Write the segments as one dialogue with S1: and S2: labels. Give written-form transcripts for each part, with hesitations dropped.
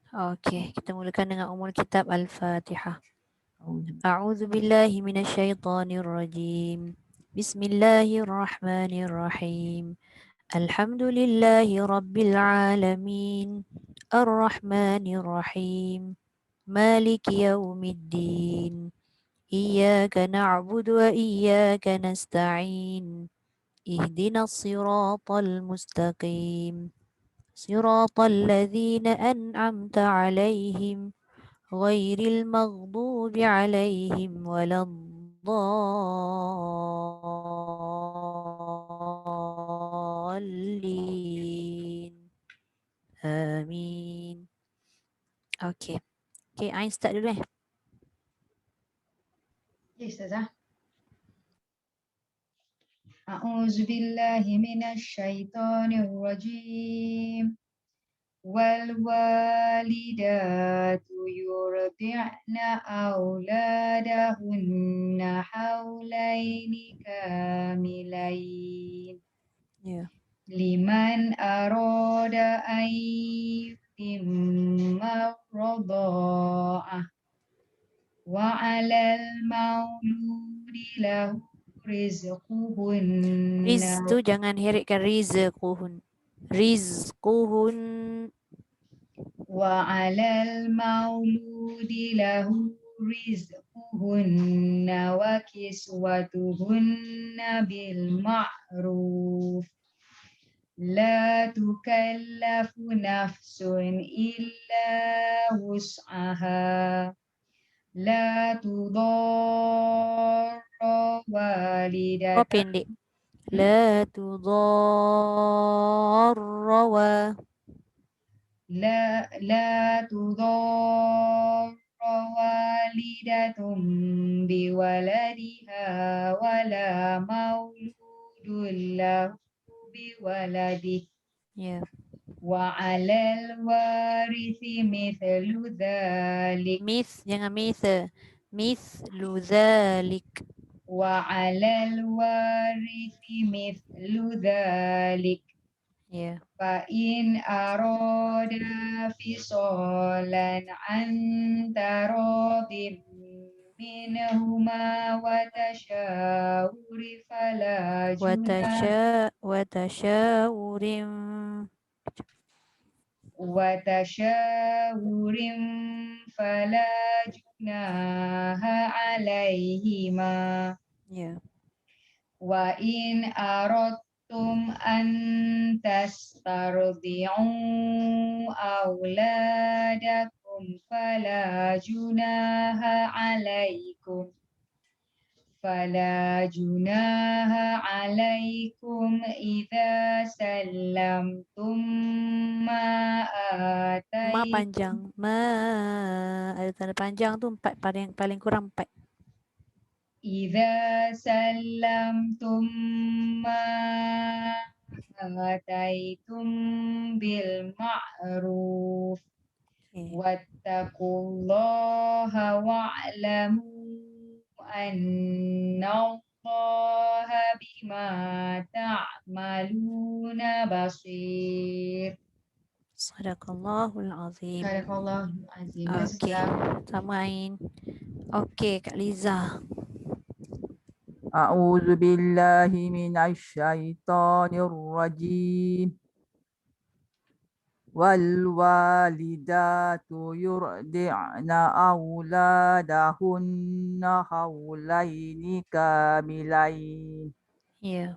S1: Okey, kita mulakan dengan Ummul Kitab Al-Fatihah. A'udzu billahi minasyaitonir rajim. Bismillahirrahmanirrahim. Alhamdulillahi rabbil alamin. Ar-Rahmanir Rahim. Maliki yaumiddin. Iyyaka na'budu wa iyyaka nasta'in. Ihdinas siratal mustaqim. Siratal ladzina an'amta 'alaihim ghairil maghdubi 'alaihim waladdallin. Amin. Okey. Okey, Ain start dulu .
S2: Okay, Ustazah. A'udzu billahi minasyaitonir rajim. Wal walidatu yurdi'na auladahunna haulaini kamilain.
S1: Ya.
S2: Liman arada an yutimma radha'ah wa 'alal mauludi lahu rizquhunna
S1: Riz tu jangan herikkan rizquhun. Rizquhun.
S2: wa 'alal mauludi lahu rizquhunna wa kiswatuhunna bil ma'ruf la tukallafu nafsun illa wus'aha la tudarra
S1: Oh
S2: walidatan
S1: pendek. La tudarra wa.
S2: la tudarra walidatun biwaladiha wala mauludun lahu biwaladih
S1: Ya.
S2: wa 'alal warithi mithlu dhalik
S1: Mith jangan mitha. Mithlu dhalik.
S2: wa 'alal warithi mithlu dhalik
S1: Ya.
S2: fa in arada fisalan an taradin minhuma wa tashawuri fala junah
S1: Watashawurim.
S2: fala junaha alaihima
S1: Ya.
S2: wa in aradtum an tastardi'u auladakum fala junaha alaikum idza sallamtum ma
S1: Ma
S2: ataitum
S1: panjang. Ma ada tanda panjang tu empat paling kurang 4.
S2: idza sallamtum ma ataitum bil ma'ruf
S1: Okay.
S2: wattaqullaha wa'lamu annallaha bima ta'maluna basir.
S1: Sadaqallahul azim.
S2: Sadaqallahul azim.
S1: Okey. Sama Ain. Okey, Kak Liza.
S3: A'udzu billahi minasyaitonir rajim. Wal walidatu yurdi'na auladahunna haulaini kamilain.
S1: Ya.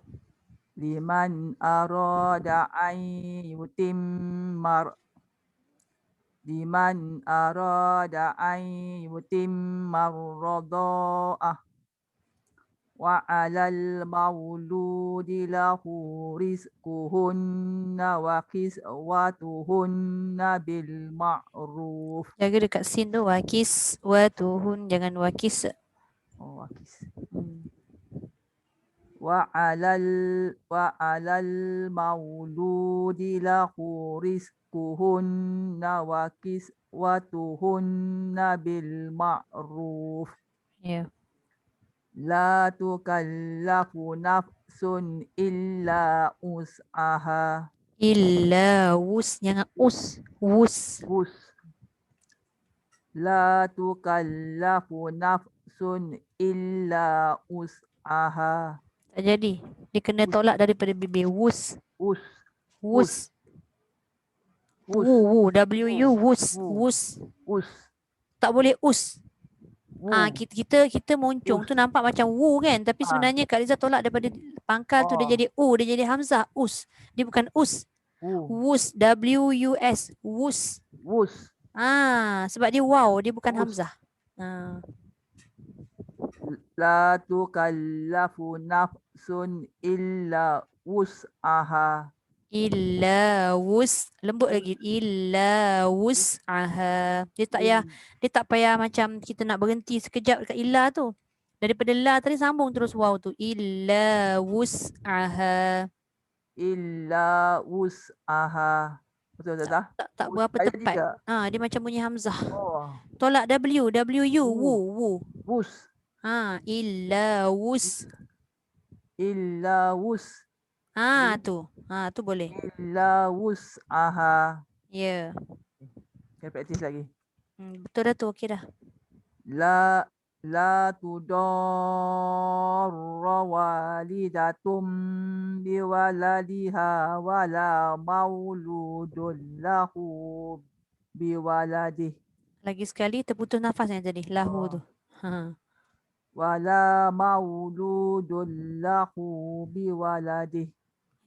S3: Liman arada an yutimma radha'ah wa 'alal mauludi lahu rizquhunna wa kiswatuhunna bil ma'ruf.
S1: Jaga dekat sin tu wakis wa tuhun, jangan wakis.
S3: Oh, wakis. Wa 'alal mauludi lahu rizquhunna wa kiswatuhunna bil ma'ruf.
S1: Ya.
S3: La tukallafu nafsun illa us'aha.
S1: Illa wus, jangan us. Wus.
S3: Wus. La tukallafu nafsun illa us'aha.
S1: Tak jadi. Dia kena tolak daripada bibir. Wus.
S3: Us.
S1: Wus.
S3: Us.
S1: Wu. W-U. Wus.
S3: Wu.
S1: Wus.
S3: Us.
S1: Tak boleh us.
S3: Wu.
S1: Kita moncong tu nampak macam wu kan. Tapi sebenarnya Kak Liza tolak daripada pangkal tu dia jadi u. Dia jadi hamzah. Us. Dia bukan us.
S3: Wu.
S1: Wus. W-U-S. Wus.
S3: Wus.
S1: Sebab dia wow. Dia bukan
S3: Wus.
S1: hamzah.
S3: La tukallafu nafsun illa wus'aha.
S1: Illa wus. Lembut lagi. Illa wus'aha. Dia tak payah macam kita nak berhenti sekejap dekat illa tu. Daripada la tadi sambung terus wow tu. Illa wus'aha.
S3: Illa wus'aha. Betul tak?
S1: Tak berapa
S3: Saya
S1: tepat.
S3: juga.
S1: Dia macam bunyi hamzah.
S3: Oh.
S1: Tolak W. W-U.
S3: Wu.
S1: Wu.
S3: Wus.
S1: Illa wus.
S3: Illa wus.
S1: Tu boleh.
S3: Illa wus'aha.
S1: Ya.
S3: Saya praktis lagi.
S1: Betul dah tu. Okey dah.
S3: La tudarra walidatum biwaladiha wala mauludun lahu biwaladih.
S1: Lagi sekali terputus nafas yang tadi. Lahu tu.
S3: Wala mauludun lahu biwaladih.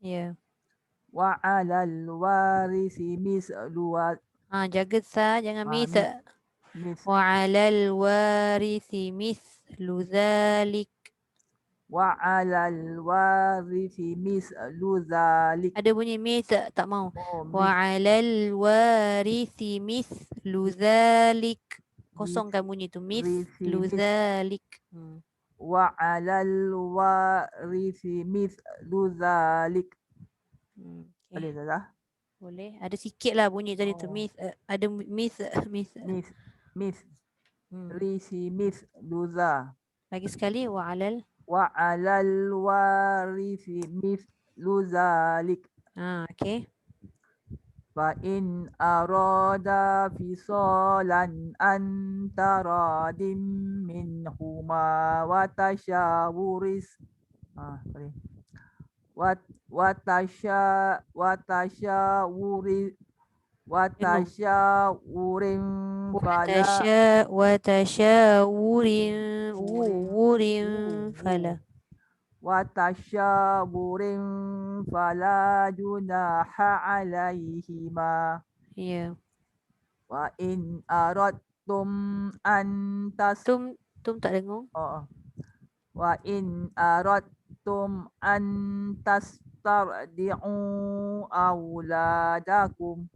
S1: Ya.
S3: Wa alal warisi mislu
S1: Jaga sa. Jangan misa.
S3: mis
S1: Wa alal warithi mithlu dhalik.
S3: wa alal warisi mislu dhalik.
S1: Ada bunyi misa. Tak mau.
S3: Oh,
S1: Wa alal warithi mithlu dhalik. Kosongkan bunyi tu. Mithlu dhalik.
S3: Wa alal warisi mislu dhalik. Boleh tak?
S1: Boleh. Ada sikit lah bunyi tadi tu. Ada mis.
S3: Risi mislu dha.
S1: Lagi sekali. Wa alal.
S3: Wa alal warisi mislu dhalik.
S1: Okay.
S3: Fa in arada fisalan antaradim minhuma wa tashawuris watashawurin fala junaha alaihima.
S1: Ya.
S3: Wa in aradtum antas
S1: Tum tak dengung.
S3: Wa in aradtum antas tardi'u auladakum.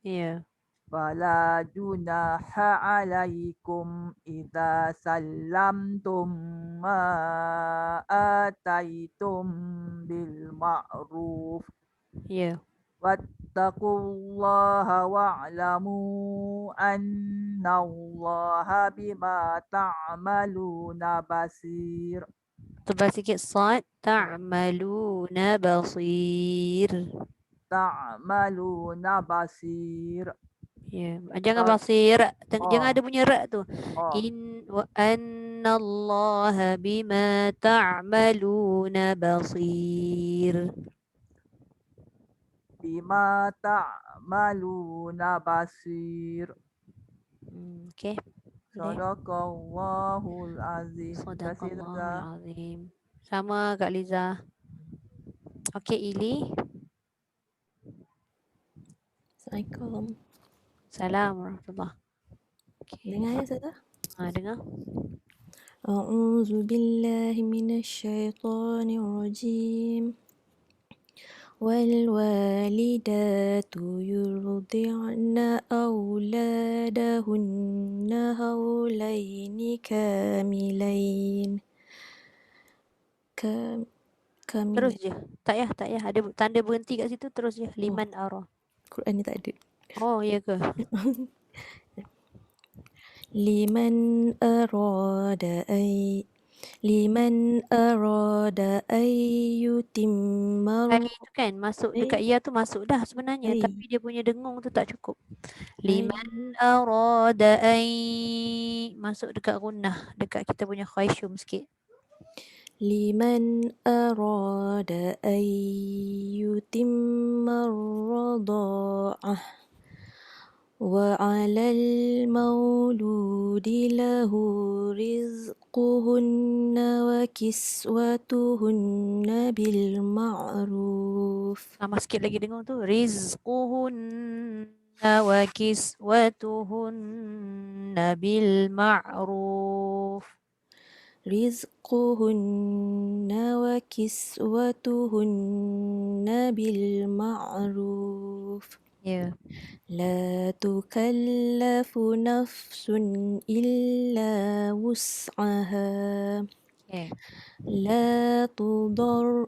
S1: Ya.
S3: Fala junaha alaikum idza sallamtum ma ataitum bil ma'ruf.
S1: Ya.
S3: Wattaqullaha wa'lamu annallaha bima ta'maluna basir.
S1: Tebal sikit sad. Ta'maluna basir.
S3: Ta'maluna basir.
S1: Ya. Jangan basir. Jangan ada bunyi ra tu. Wa annallaha bima ta'maluna basir.
S3: Bima ta'maluna basir.
S1: Okay.
S3: Sadaqallahul azim.
S1: Sadaqallahul azim. Sama Kak Liza. Okay, Ili.
S4: Assalamualaikum.
S1: Assalamualaikum warahmatullahi. Okay.
S4: Dengar ya Ustazah?
S1: Dengar.
S4: A'udzu billahi minasyaitonir rajim. Wal walidatu yurdi'na auladahunna haulaini kamilain.
S1: Terus je. Tak payah. Ada tanda berhenti kat situ, terus je. Liman arah.
S4: Quran ni tak ada.
S1: Oh, ya ke?
S4: Liman arada ay Liman arada an yutimma
S1: Ai tu kan masuk dekat ya tu masuk dah sebenarnya,
S4: ai
S1: tapi dia punya dengung tu tak cukup.
S4: ai
S1: Liman arada ai masuk dekat gunnah, dekat kita punya khayshum sikit.
S4: liman arada an yutimma ar-radha'ah wa 'alal mauludi lahu rizquhunna wa kiswatuhunna bil ma'ruf.
S1: Tambah sikit lagi dengung tu. Rizquhunna wa kiswatuhunna bil ma'ruf.
S4: Rizquhunna wa kiswatuhunna bil ma'ruf.
S1: Ya.
S4: La tukallafu nafsun illa wus'aha.
S1: Okay.
S4: La tudar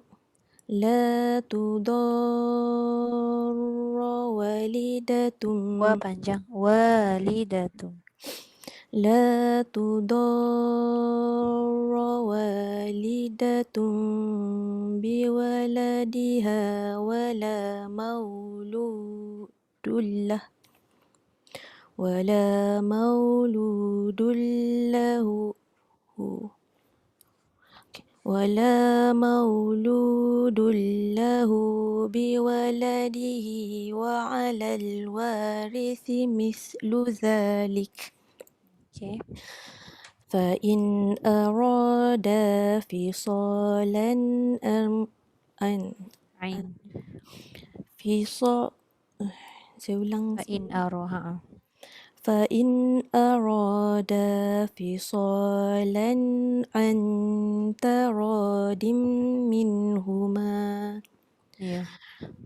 S4: walidatun
S1: Wa panjang. Walidatun.
S4: لا تضار والدة بولدها ولا مولود له بولده وعلى الوارث مثل ذلك.
S1: Okay.
S4: فإن أرادا فصالا
S1: Ain.
S4: saya ulang
S1: Fa'in aroha.
S4: فإن أرادا فصالا عن تراض منهما
S1: Ya.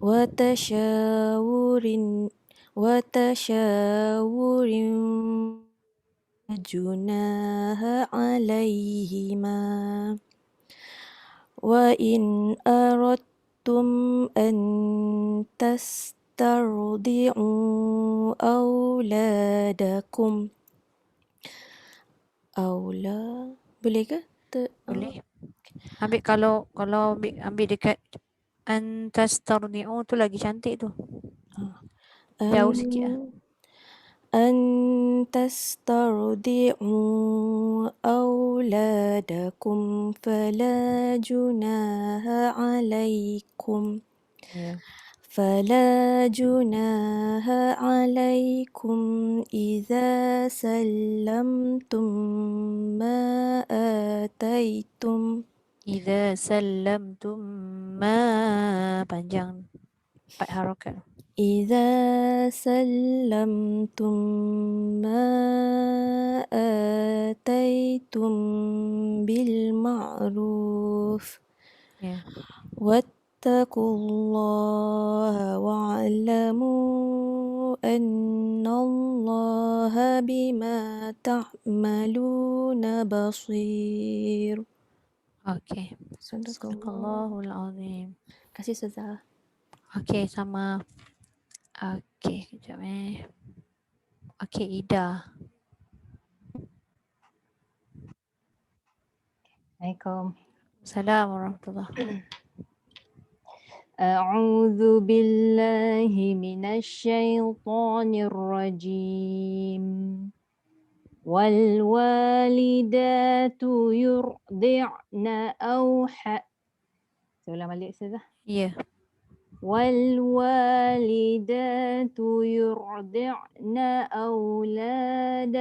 S4: وتشاور جناح عليهما وإن أردتم أن تسترضعوا أولادكم boleh ke?
S1: Boleh. Ambil kalau ambil dekat antastarni'u tu lagi cantik tu. Jauh sikit lah.
S4: أن تسترضعوا أولادكم فلا جناح عليكم
S1: Ya.
S4: فلا جناح عليكم إذا سلمتم ما آتيتم
S1: Idza sallamtum ma panjang 4 harakat.
S4: إذا سلمتم ما آتيتم بالمعروف
S1: Ya.
S4: واتقوا الله واعلموا أن الله بما تعملون بصير.
S1: Okay.
S4: Sadaqallah.
S1: Sadaqallahul azim.
S4: Kasih Ustazah.
S1: Okay, sama. Okay, kejap Okay, Ida.
S2: Assalamualaikum.
S1: Assalamualaikum warahmatullahi.
S2: أعوذ بالله من الشيطان الرجيم والوالدات يرضعن saya ulang balik Ustazah.
S1: Ya.
S2: والوالدات يرضعن أولادهن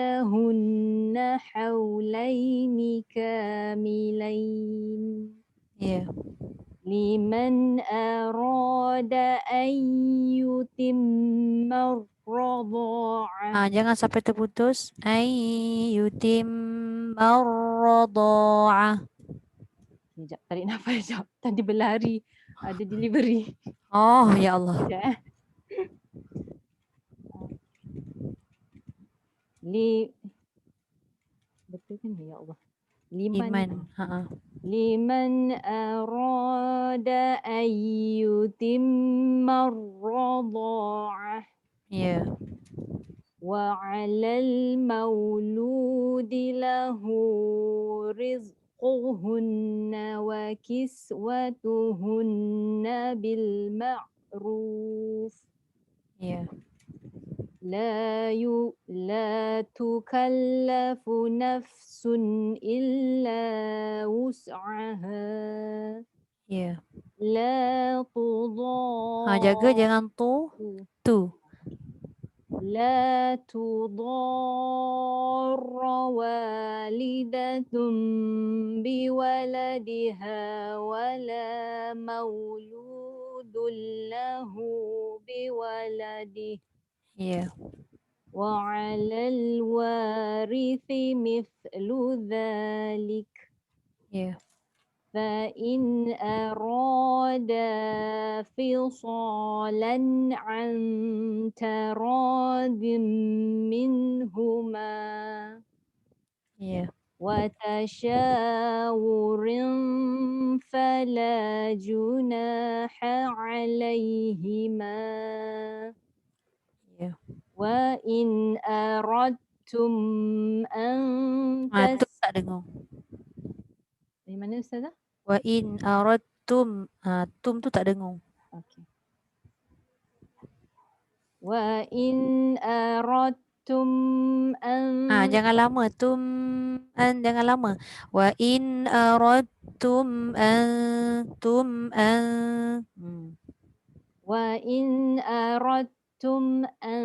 S2: حولين كاملين
S1: Ya.
S2: لمن أراد أن يتم الرضاعة.
S1: Jangan sampai terputus. Ayyutim ar-radha'ah.
S2: Sekejap, tarik nafas sekejap. Tadi berlari. Ada delivery.
S1: Oh, ya Allah.
S2: Sekejap betul kan ya Allah?
S1: Iman.
S2: Liman arada ayyutimma ar-radha'ah.
S1: Ya.
S2: Wa 'alal mauludi lahu رزقهن وكسوتهن بالمعروف
S1: Ya.
S2: لا تكلف نفس إلا وسعها
S1: Ya.
S2: لا
S1: Jaga jangan tu.
S2: لا تضار والدة بولدها ولا مولود له بولده
S1: Ya.
S2: وعلى الوارث مثل ذلك
S1: Ya.
S2: فإن أرادا فصالا عن تراض منهما
S1: Ya.
S2: وتشاور فلا جناح عليهما
S1: Ya.
S2: وإن أردتم أن
S1: Tu tak dengar.
S2: Dari mana Ustazah?
S1: Wa in aradtum. Tum tu tak dengar.
S2: Okay. وإن أردتم أن
S1: Jangan lama. Jangan lama. Wa in aradtum an.
S2: وإن أردتم أن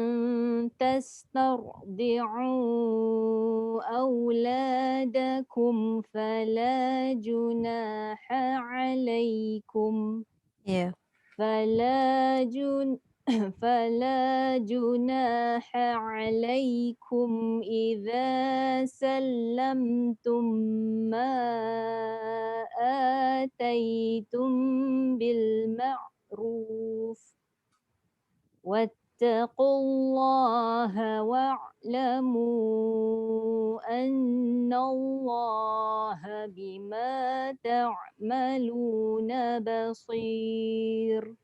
S2: تسترضعوا أولادكم فلا جناح عليكم
S1: Ya.
S2: فلا جناح عليكم إذا سلمتم ما آتيتم بالمعروف واتقوا الله واعلموا أن الله بما تعملون بصير.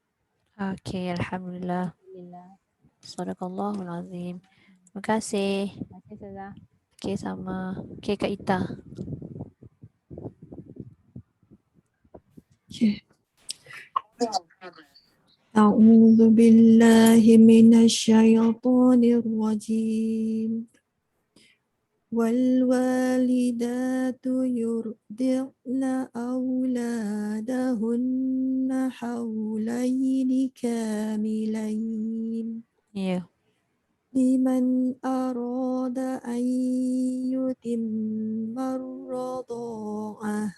S1: Okay, Alhamdulillah.
S2: Alhamdulillah.
S1: Sadaqallahul Azim. Terima kasih.
S2: Terima kasih Ustazah.
S1: Okay, sama. Okay, Kak Ita.
S4: أعوذ بالله من الشيطان الرجيم والوالدات يرضعن أولادهن حولين كاملين
S1: Ya.
S4: لمن أراد أن يتم الرضاعة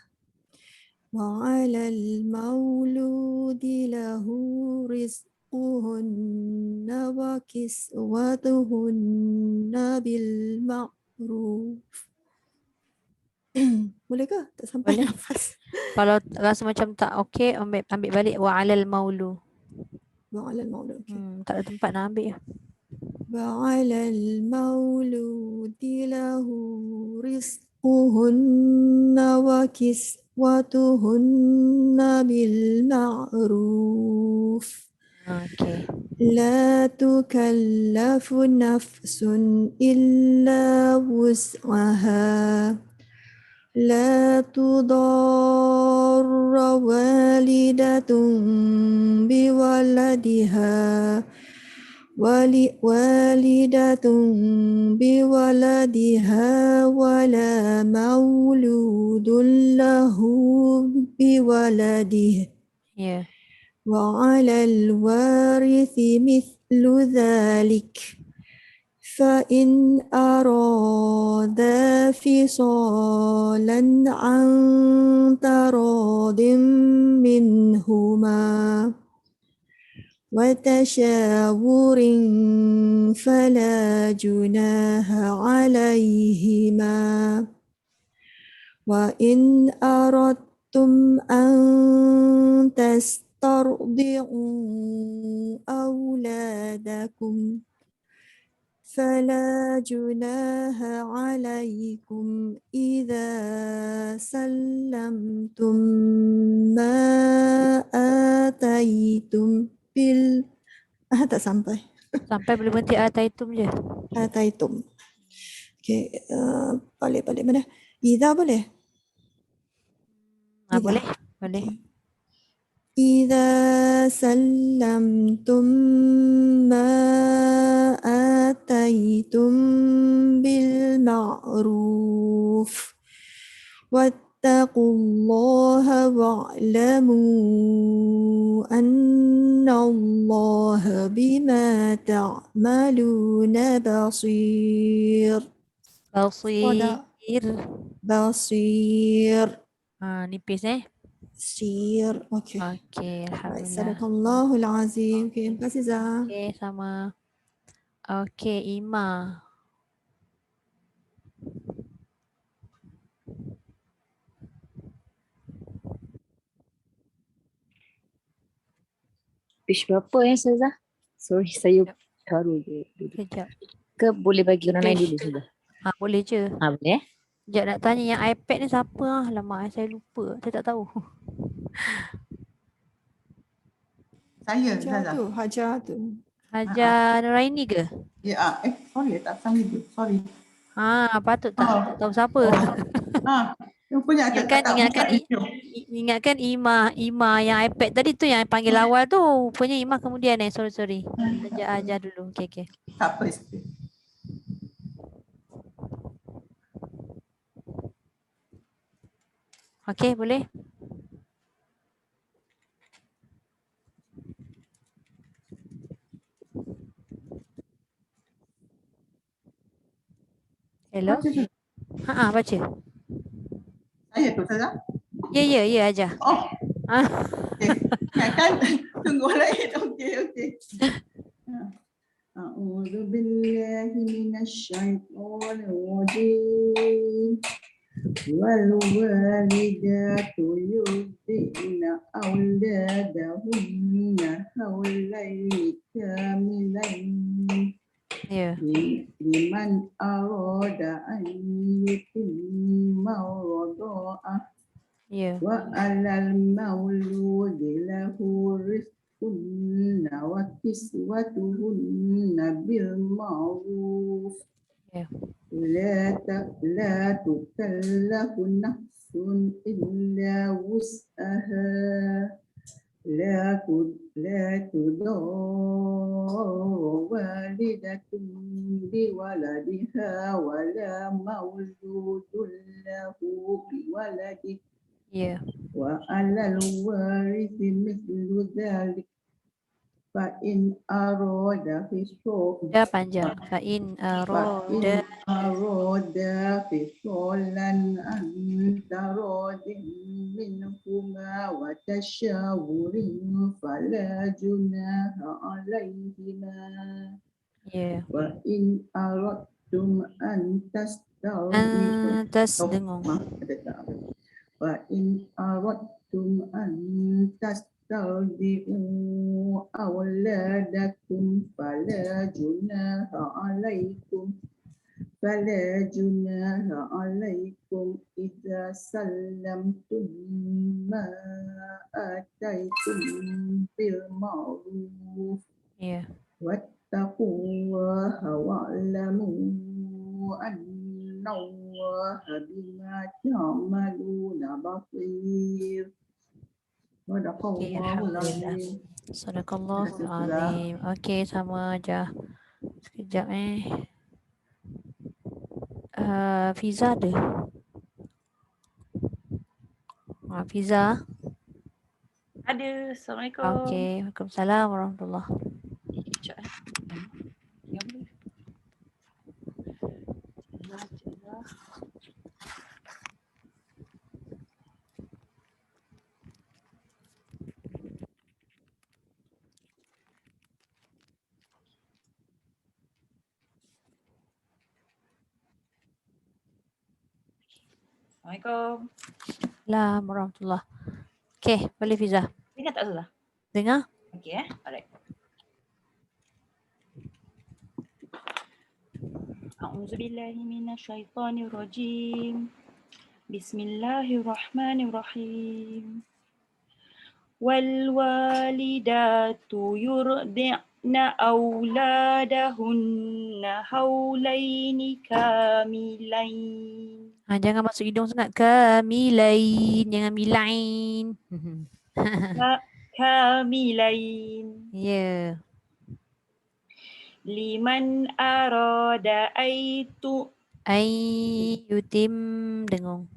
S4: وعلى المولود له رزقهن وكسوتهن بالمعروف. Boleh ke? Tak sampai
S1: Boleh.
S4: nafas.
S1: Kalau rasa macam tak okey, ambil balik wa alal maulu.
S4: وعلى المولود.
S1: Tak ada tempat nak ambil.
S4: وعلى المولود له رزقهن وكسوتهن بالمعروف
S1: Okay.
S4: لا تكلف نفس إلا وسعها لا تضار والدة بولدها والدة بولدها ولا مولود له بولده
S1: Ya.
S4: وعلى الوارث مثل ذلك فإن أرادا فصالا عن تراض منهما وتشاور فلا جناح عليهما وإن أردتم أن تسترضعوا أولادكم فلا جناح عليكم إذا سلمتم ما آتيتم tak sampai.
S1: Sampai boleh berhenti ataitum je.
S4: آتيتم. Okay, balik mana? إذا boleh?
S1: Boleh? Boleh.
S4: إذا سلمتم ما آتيتم بالمعروف واتقوا الله واعلموا أن الله بما تعملون بصير.
S1: Basir.
S4: بصير.
S1: Nipis
S4: Sir. Okey.
S1: Okey,
S4: Baik,
S1: alhamdulillah.
S4: sadaqallahul azim. Okey, terima kasih Zah.
S1: Okey, sama. Okey, Ima.
S2: Page berapa Ustazah? Sorry, saya baru je duduk.
S1: Kejap.
S2: Ke boleh bagi orang lain
S1: Page.
S2: dulu Ustazah?
S1: Boleh je.
S2: Boleh
S1: Sekejap nak tanya yang iPad ni siapa? Lama saya lupa. Saya tak tahu.
S5: Saya,
S4: Hajar
S5: Ustazah.
S4: tu, Hajar tu.
S1: Hajar Nuraini ke?
S5: Ya, sorry, tak sama dia. Sorry.
S1: Patut tak tahu siapa.
S5: Rupanya
S1: Ingatkan Ima yang iPad tadi tu yang panggil awal tu. Rupanya Ima kemudian sorry. Hajar dulu. Okey.
S5: Tak apa.
S1: Okey, boleh? Hello? Baca.
S5: Saya tu, Ustazah.
S1: Ya, Hajar.
S5: Ingatkan, tunggu lain. Okey. A'udzu billahi minasyaitonir rajim. Wal walidatu yurdina auladahunna haulaini kamilain.
S1: Ya.
S5: Liman arada an yutimma radha'ah.
S1: Ya.
S5: Wa alal mauludi lahu rizqunna wa kiswatuhunna bil ma'ruf.
S1: Ya.
S5: La tukallafu nafsun illa wus'aha. La tudar walidatun biwaladiha wa la mauludun lahu biwaladihi.
S1: Ya.
S5: Wa alal warithi mithlu dhalik fa in arada fisqan
S1: Dah panjang. Fa'in
S5: arada fisqalan an taradin minhuma wa tashawurin fala junaha alaihima.
S1: Ya.
S5: Wa in aradtum an tastardi'u
S1: Atas dengung.
S5: Wa in aradtum an tastardi'u awladakum fala junaha alaikum idza sallamtum ma ataitum bil ma'ruf.
S1: Ya.
S5: Wattaqullaha wa'lamu annallaha bima ta'maluna basir. Sadaqallahul azim.
S1: Sadaqallahul azim. Okey, sama aja. Sekejap Fiza ada? Fiza?
S6: Ada. Assalamualaikum.
S1: Okey, Waalaikumsalam warahmatullahi.
S6: Sekejap Ya boleh. Assalamualaikum.
S1: Assalamualaikum warahmatullahi. Okey, boleh Fiza.
S6: Dengar tak Ustazah?
S1: Dengar?
S6: Okey alright. A'udzubillahi minasyaitonirrajim. Bismillahirrahmanirrahim. Wal walidatu yurdi'na auladahunna haulaini kamilain.
S1: Jangan masuk hidung sangat. Kamilain. Jangan milain.
S6: Kamilain.
S1: Ya.
S6: Liman arada aitu.
S1: Yutim dengung.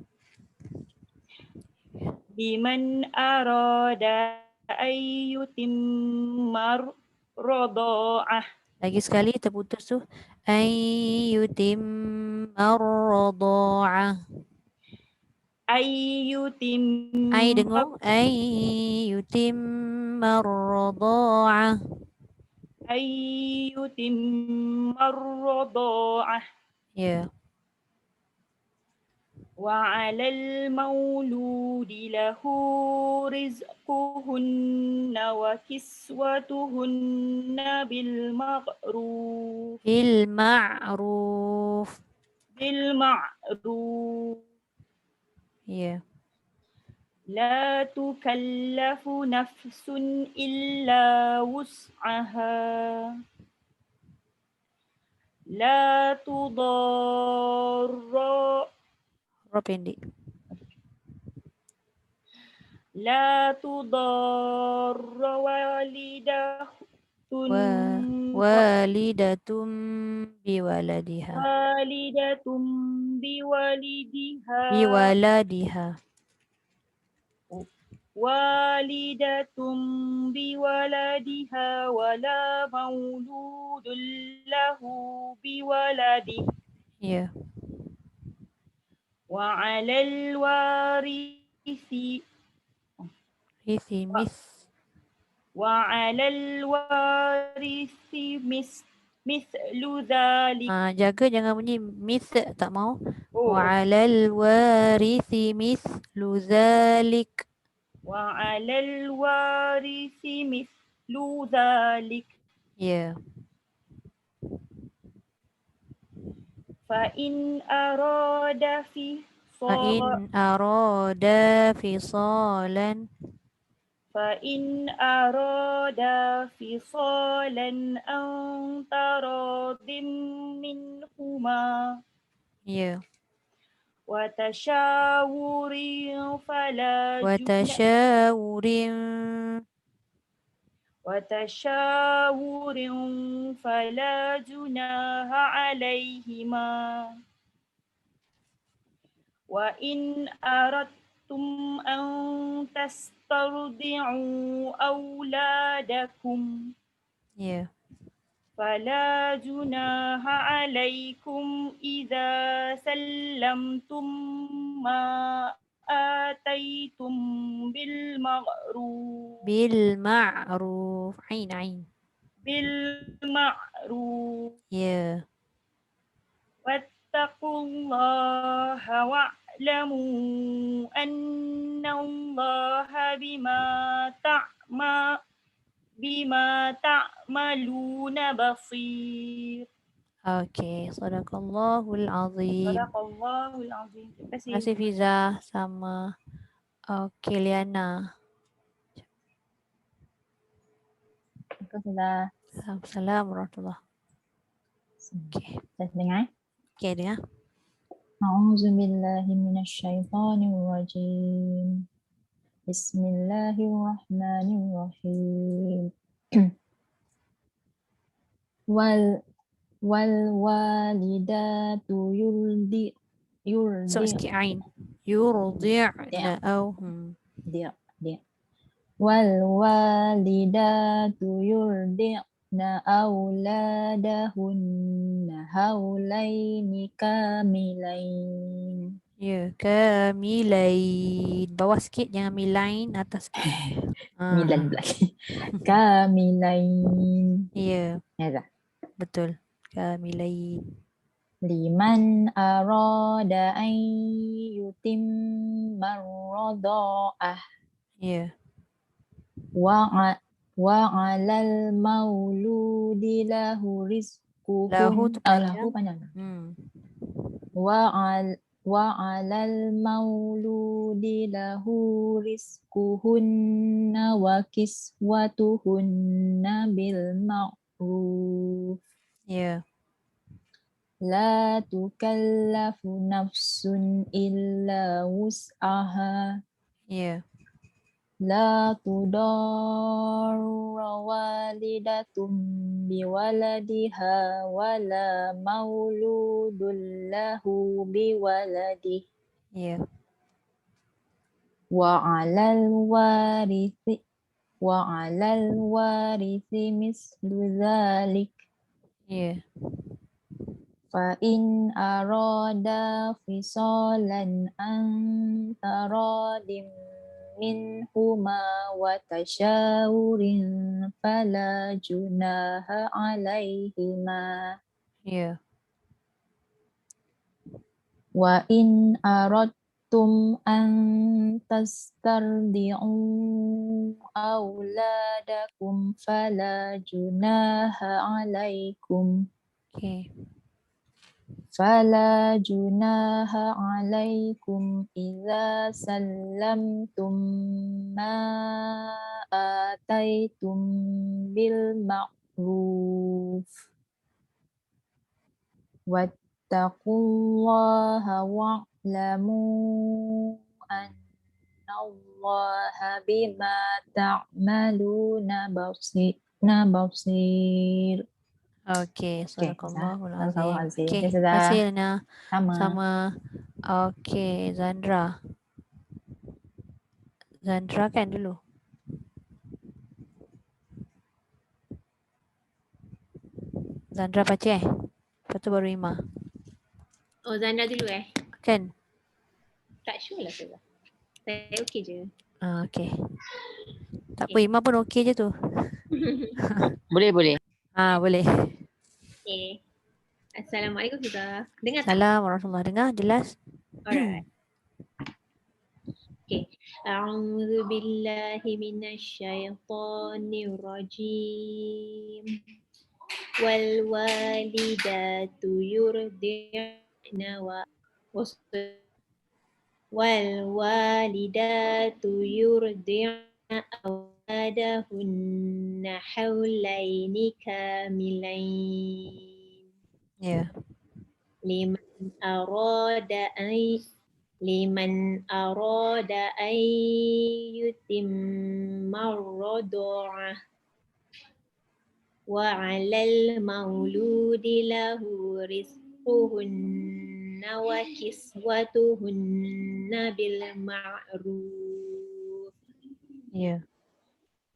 S6: Liman arada ayyutim rodo'ah.
S1: Lagi sekali terputus tu. Yutim ar-radha'ah.
S6: Ayyutim
S1: Dengung. Yutim ar-radha'ah.
S6: ayyutim rodo'ah.
S1: Ya.
S6: وعلى المولود له رزقهن وكسوتهن بالمعروف
S1: Bil-ma'ruf. Ya.
S6: لا تكلف نفس إلا وسعها لا تضار
S1: Huruf pendek.
S6: لا تضار والدة
S1: Walidatum biwaladiha.
S6: والدة بوالدها
S1: Biwaladiha.
S6: والدة بولدها ولا مولود له بولده
S1: Ya.
S6: وعلى الوارث
S1: Risimis.
S6: وعلى الوارث مثل ذلك
S1: Jaga jangan bunyi tak mau.
S6: Oh,
S1: Wa 'alal warithi mithlu dzalik.
S6: وعلى الوارث مثل ذلك
S1: Ya.
S6: فإن أراد
S1: Fa in arada fisalan.
S6: فإن أراد فصالا عن تراض منهما
S1: Ya.
S6: وتشاور فلا
S1: Wa tashawurin.
S6: وتشاور فلا جناح عليهما وإن أردتم أن تسترضعوا أولادكم
S1: Ya.
S6: فلا جناح عليكم إذا سلمتم ما آتيتم بالمعروف
S1: Bil ma'ruf. Ain.
S6: بالمعروف
S1: Ya.
S6: واتقوا الله واعلموا أن الله بما تعملون بصير.
S1: Okey, sadaqallahul azim.
S6: Sadaqallahul azim. Terima
S1: Terima kasih Fiza sama Liana.
S2: Sudah
S1: Assalamualaikum warahmatullahi. Okey.
S2: saya dengar.
S1: Okey dengar.
S2: A'udzu billahi minasyaitonir rajim. Bismillahirrahmanirrahim. Wal walidatu
S1: So sikit ain. Yurdi'na au.
S2: dia wal walidatu yurdi'na auladahunna haulaini kamilain.
S1: Ya, kamilain. Bawah sikit, jangan milain, atas sikit.
S2: Milan lagi. Kamilain.
S1: Ya,
S2: Ya,
S1: betul. Kamilain.
S2: liman arada an yutimma radha'ah
S1: Ya.
S2: wa 'alal mauludi lahu rizquhun
S1: Lahu tu
S2: lahu
S1: panjang.
S2: panjang wa 'alal mauludi lahu rizquhunna wa kiswatuhunna bil ma'ruf.
S1: Ya.
S2: La tukallafu nafsun illa wus'aha.
S1: Ya.
S2: La tudarra walidatum biwaladiha wala mauludun lahu biwaladih.
S1: Ya.
S2: Wa'alal warithi mislu dzalik.
S1: Ya.
S2: Fa'in arada fisalan an taradim minhuma wa tasyawurin fala junaha alaihima.
S1: Ya.
S2: Wa in aradtum an tastardi'u auladakum fala junaha alaikum.
S1: Okey.
S2: فلا جناح عليكم إذا سلمتم ما آتيتم بالمعروف واتقوا الله واعلموا أن الله بما تعملون بصير.
S1: Okey, sadaqallahul azim. Okey,
S2: Okey,
S1: terima kasih Lina.
S2: sama.
S1: Sama. Okey, Zandra. Zandra kan dulu. Zandra baca Lepas tu baru Ima.
S7: Oh, Zandra dulu
S1: Kan?
S7: Tak sure lah saya. Saya okey je.
S1: Okey. Tak apa, Ima pun okey je tu.
S8: Boleh.
S1: Boleh.
S7: Okay. Assalamualaikum Fiza. Dengar tak?
S1: Salam warahmatullahi. Dengar jelas?
S7: Alright. Okay. A'udzu billahi minasyaitonir rajim. Wal walidatu yurdi'na wal walidatu yurdi'na awladahunna hawlaini kamilain.
S1: Ya.
S7: Liman arada an yutimma ar-rada'ah wa 'alal mauludi lahu rizquhunna wa kiswatuhunna bil ma'ruf.
S1: Ya.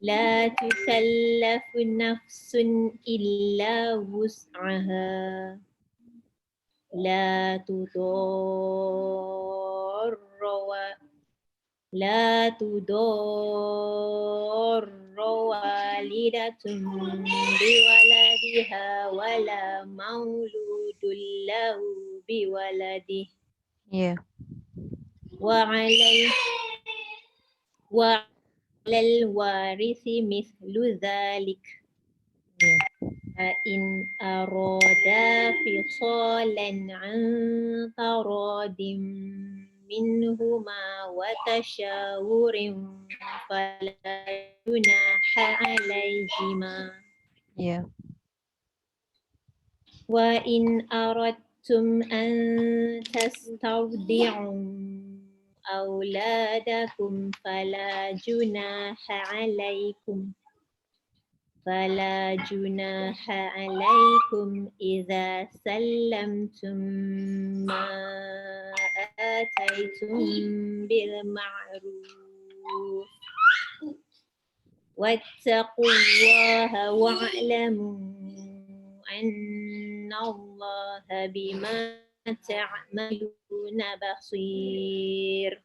S7: La tukallafu nafsun illa wus'aha. La tudarra walidatun biwaladiha wala mauludun lahu biwaladih.
S1: Ya.
S7: Wa 'alal warithi mithlu dzalik.
S1: Ya.
S7: فإن أرادا فصالا عن تراض منهما وتشاور فلا جناح عليهما.
S1: Ya.
S7: وإن أردتم أن تسترضعوا أولادكم فلا جناح عليكم إذا سلمتم ما آتيتم بالمعروف واتقوا الله واعلموا أن الله بما تعملون بصير.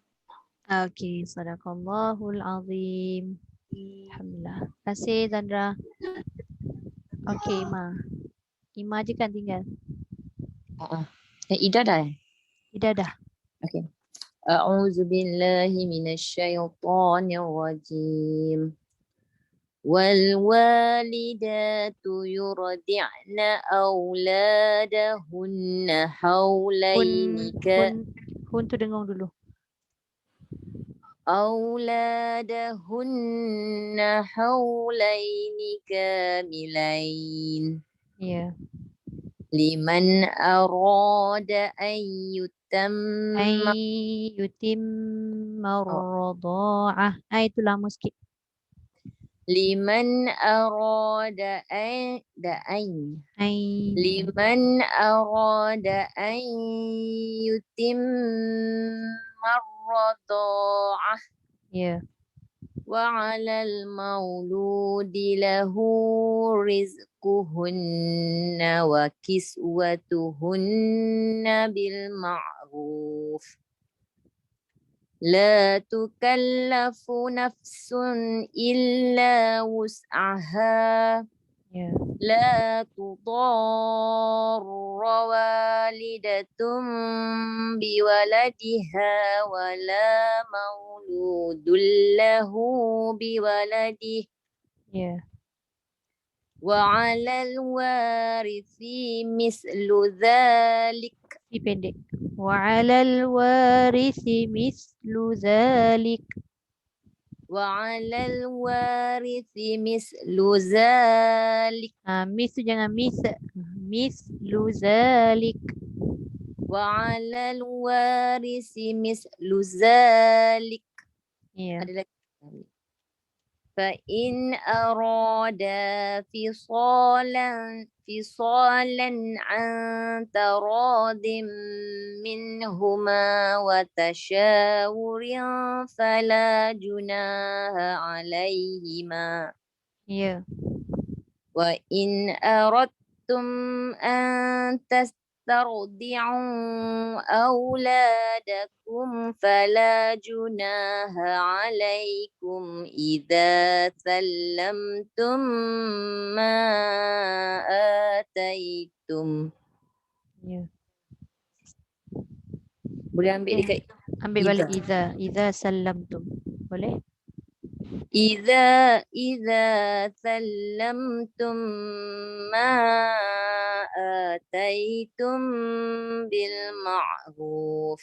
S1: Okey, sadaqallahul azim. Alhamdulillah. Terima kasih Zandra. Okey, Ima je kan tinggal.
S8: Ida dah.
S1: Ida dah.
S8: Okay. A'udzu billahi minasyaitonir rajim. Wal walidatu yurdi'na auladahunna haulaini
S1: Hun tu dengung dulu.
S8: auladahunna haulaini kamilain.
S1: Ya.
S8: liman arada an yutamma
S1: yutimma radha'ah. Itu lama sikit.
S8: liman arada an
S1: Ai.
S8: liman arada an yutimma radha'ah
S1: Ya.
S8: وعلى المولود له رزقهن وكسوتهن بالمعروف لا تكلف نفس إلا وسعها
S1: Ya.
S8: لا تضار والدة بولدها ولا مولود له بولده
S1: Ya.
S8: وعلى الوارث مثل ذلك
S1: Pendek. Wa 'alal warisi mislu dzalik.
S8: وعلى الوارث مثل ذلك
S1: Mis tu jangan mislu dzalik.
S8: وعلى الوارث مثل ذلك
S1: Ya.
S8: ada lagi. فإن أرادا فصالا عن تراض منهما وتشاور فلا جناح عليهما
S1: Ya.
S8: وإن أردتم أن تسترضعوا أولادكم فلا جناح عليكم إذا سلمتم ما آتيتم.
S1: Ya.
S8: Boleh ambil
S1: Okay.
S8: dekat
S1: Ambil balik idza sallamtum. Boleh?
S8: إذا سلمتم ما آتيتم بالمعروف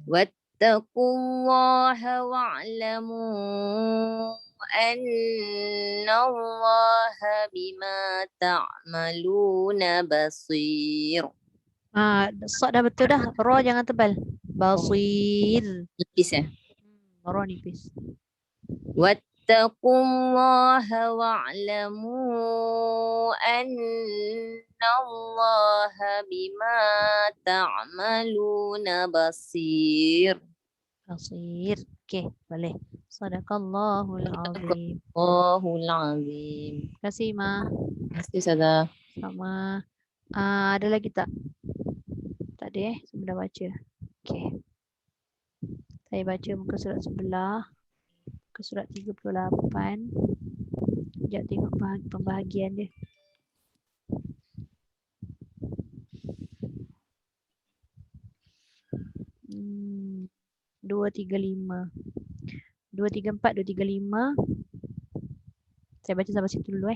S8: واتقوا الله واعلموا أن الله بما تعملون بصير.
S1: Sad dah betul dah. Ra jangan tebal. Basir.
S8: Nipis ya.
S1: Ra nipis.
S8: واتقوا الله واعلموا أن الله بما تعملون بصير.
S1: Basir. Okey, boleh. Sadaqallahul azim.
S8: Allahul azim.
S1: Terima kasih, Ma.
S8: Terima kasih Ustazah.
S1: Sama. Ada lagi tak? Tak ada Semua dah baca. Okey. Saya baca muka surat sebelah. Muka surat 38. Sekejap tengok pembahagian dia. Hmm. 235. 234, 235. Saya baca sampai situ dulu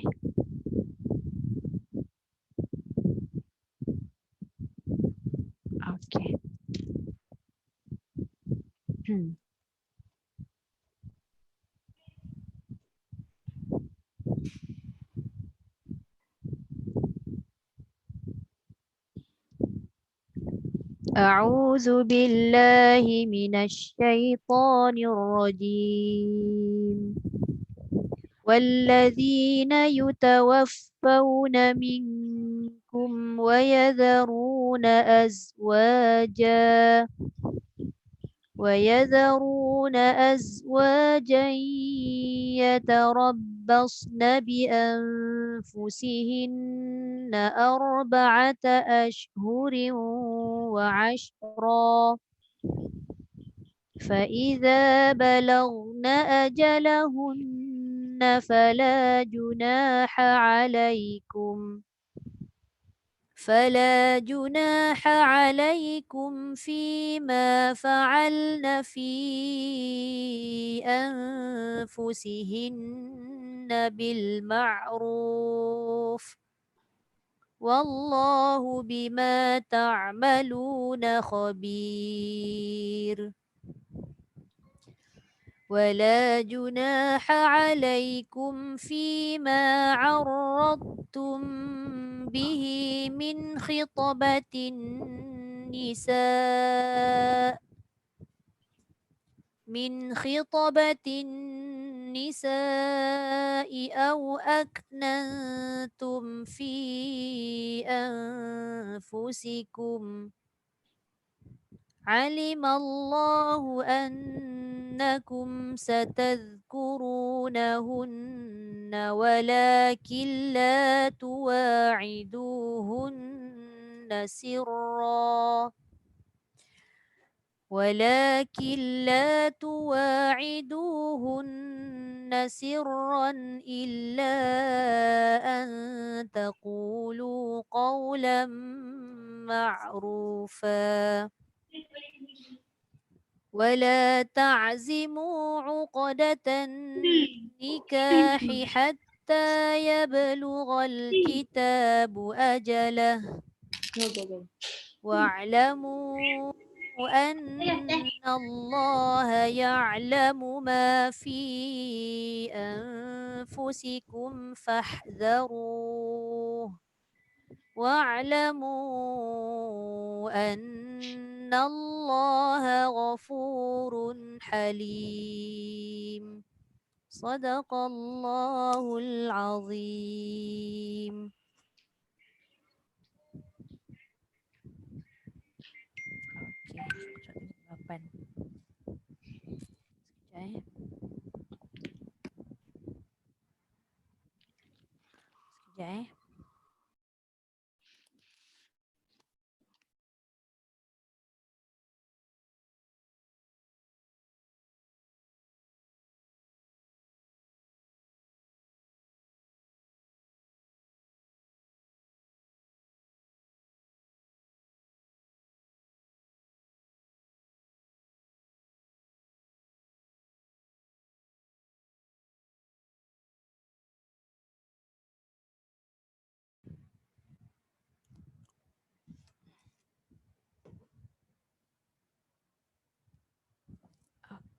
S1: Okey. أعوذ بالله من الشيطان الرجيم والذين يتوفون منكم ويذرون أزواجا يتربصن بأنفسهن 4 أشهر وعشرا فإذا بلغن أجلهن فلا جناح عليكم فيما فعلن في أنفسهن بالمعروف والله بما تعملون خبير ولا جناح عليكم فيما عرضتم به من خطبة النساء أو أكننتم في أنفسكم علم الله أنكم ستذكرونهن ولكن لا تواعدوهن سرا إلا أن تقولوا قولا معروفا ولا تعزموا عقدة النكاح حتى يبلغ الكتاب أجله واعلموا أن الله يعلم ما في أنفسكم فاحذروه واعلموا أن الله غفور حليم صدق الله العظيم. Okey, sekejap.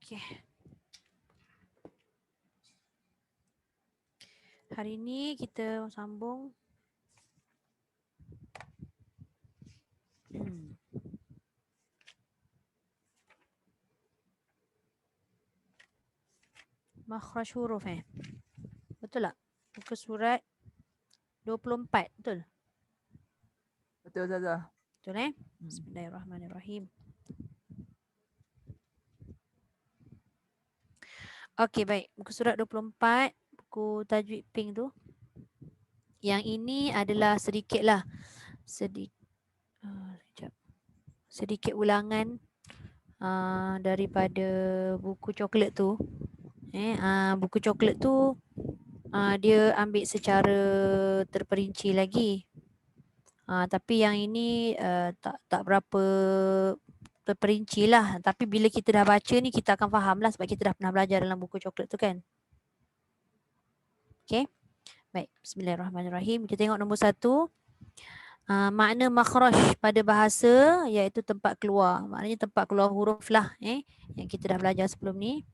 S1: Okey. Hari ni kita sambung makhraj huruf betul tak? Muka surat 24 betul?
S3: Betul Ustazah.
S1: Betul Bismillahirrahmanirrahim. Okey, baik. Muka surat 24, buku tajwid pink tu. Yang ini adalah sedikit ulangan daripada buku coklat tu. Buku coklat tu dia ambil secara terperinci lagi. Tapi yang ini tak berapa terperinci lah. Tapi bila kita dah baca ni kita akan faham lah sebab kita dah pernah belajar dalam buku coklat tu kan. Okay. Baik. Bismillahirrahmanirrahim. Kita tengok nombor 1. Makna makhraj pada bahasa iaitu tempat keluar. Maknanya tempat keluar huruf lah yang kita dah belajar sebelum ni.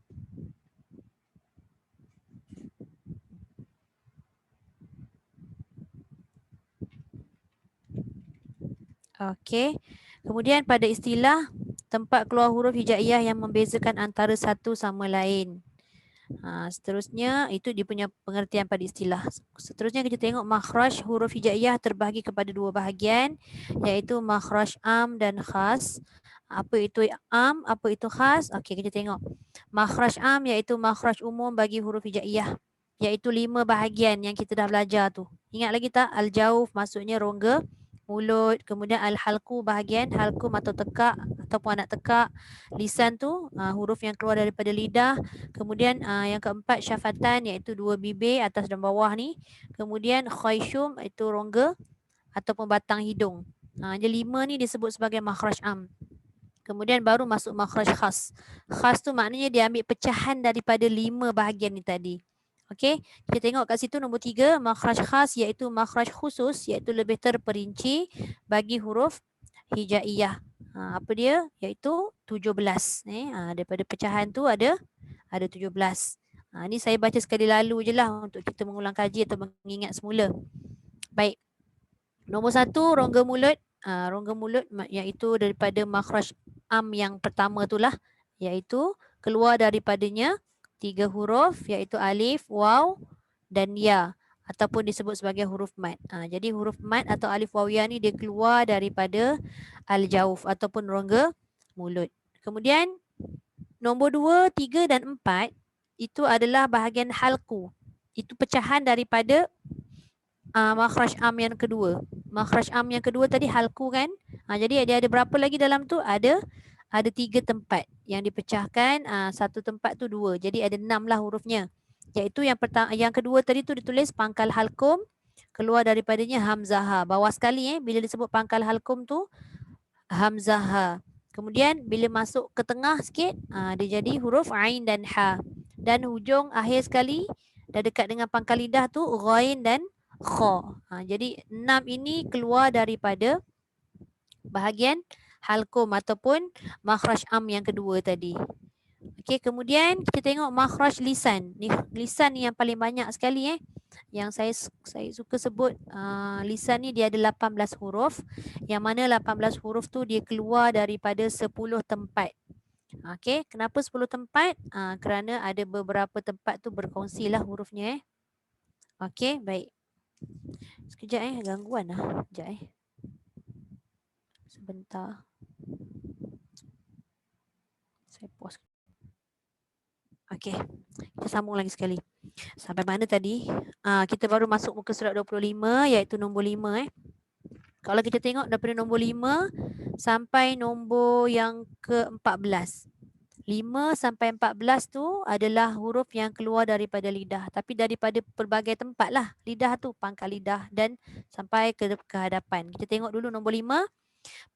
S1: Okey. Kemudian pada istilah tempat keluar huruf hijaiyah yang membezakan antara satu sama lain. Seterusnya itu dia punya pengertian pada istilah. Seterusnya kita tengok makhraj huruf hijaiyah terbahagi kepada dua bahagian iaitu makhraj am dan khas. Apa itu am, apa itu khas? Okey, kita tengok. Makhraj am iaitu makhraj umum bagi huruf hijaiyah iaitu 5 bahagian yang kita dah belajar tu. Ingat lagi tak? Al-jauf maksudnya rongga mulut, kemudian al-halqu bahagian halqum atau tekak ataupun anak tekak, lisan tu huruf yang keluar daripada lidah, kemudian yang keempat syafatan iaitu 2 bibir atas dan bawah ni, kemudian khayshum iaitu rongga ataupun batang hidung. Jadi 5 ni disebut sebagai makhraj am. Kemudian baru masuk makhraj khas. Khas tu maknanya dia ambil pecahan daripada 5 bahagian ni tadi. Okey, kita tengok kat situ nombor 3, makhraj khas iaitu makhraj khusus iaitu lebih terperinci bagi huruf hijaiyah. Apa dia? Iaitu 17. Daripada pecahan tu ada 17. Ni saya baca sekali lalu je lah untuk kita mengulang kaji atau mengingat semula. Baik. Nombor 1 rongga mulut. Rongga mulut iaitu daripada makhraj am yang pertama itulah, iaitu keluar daripadanya 3 huruf iaitu alif, waw dan ya ataupun disebut sebagai huruf mad. Jadi huruf mad atau alif waw ya ni dia keluar daripada al-jauf ataupun rongga mulut. Kemudian nombor 2, 3 dan 4 itu adalah bahagian halqu. Itu pecahan daripada makhraj am yang kedua. Makhraj am yang kedua tadi halqu kan. Jadi dia ada berapa lagi dalam tu? Ada 3 tempat yang dipecahkan. Satu tempat tu 2. Jadi ada 6 lah hurufnya. Iaitu yang pertama, yang kedua tadi tu ditulis pangkal halqum, keluar daripadanya hamzah. Bawah sekali bila disebut pangkal halqum tu hamzah. Kemudian bila masuk ke tengah sikit dia jadi huruf ain dan ha. Dan hujung akhir sekali dah dekat dengan pangkal lidah tu ghain dan kha. Jadi 6 ini keluar daripada bahagian halqum ataupun makhraj am yang kedua tadi. Okey, kemudian kita tengok makhraj lisan. Ni lisan ni yang paling banyak sekali yang saya suka sebut. Lisan ni dia ada 18 huruf, yang mana 18 huruf tu dia keluar daripada 10 tempat. Okey, kenapa 10 tempat? Kerana ada beberapa tempat tu berkongsilah hurufnya. Okey, baik. Sekejap gangguan lah. Sekejap sebentar. Saya pause. Okey, kita sambung lagi sekali. Sampai mana tadi? Kita baru masuk muka surat 25 iaitu nombor 5 Kalau kita tengok daripada nombor 5 sampai nombor yang ke-14. 5 sampai 14 tu adalah huruf yang keluar daripada lidah, tapi daripada pelbagai tempat lah lidah tu, pangkal lidah dan sampai ke hadapan. Kita tengok dulu nombor 5.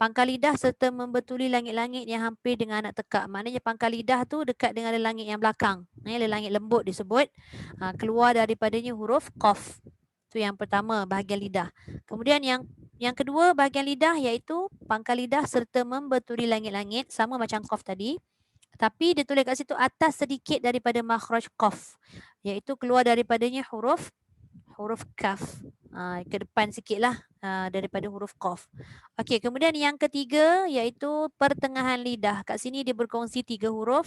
S1: Pangkal lidah serta membetuli langit-langit yang hampir dengan anak tekak. Maknanya pangkal lidah tu dekat dengan langit yang belakang. Langit lembut disebut. Keluar daripadanya huruf qaf. Itu yang pertama, bahagian lidah. Kemudian yang kedua, bahagian lidah iaitu pangkal lidah serta membetuli langit-langit. Sama macam qaf tadi. Tapi dia tulis kat situ atas sedikit daripada makhraj qaf. Iaitu keluar daripadanya huruf kaf. Ke depan sikit lah daripada huruf qaf. Okey, kemudian yang ketiga iaitu pertengahan lidah. Kat sini dia berkongsi 3 huruf.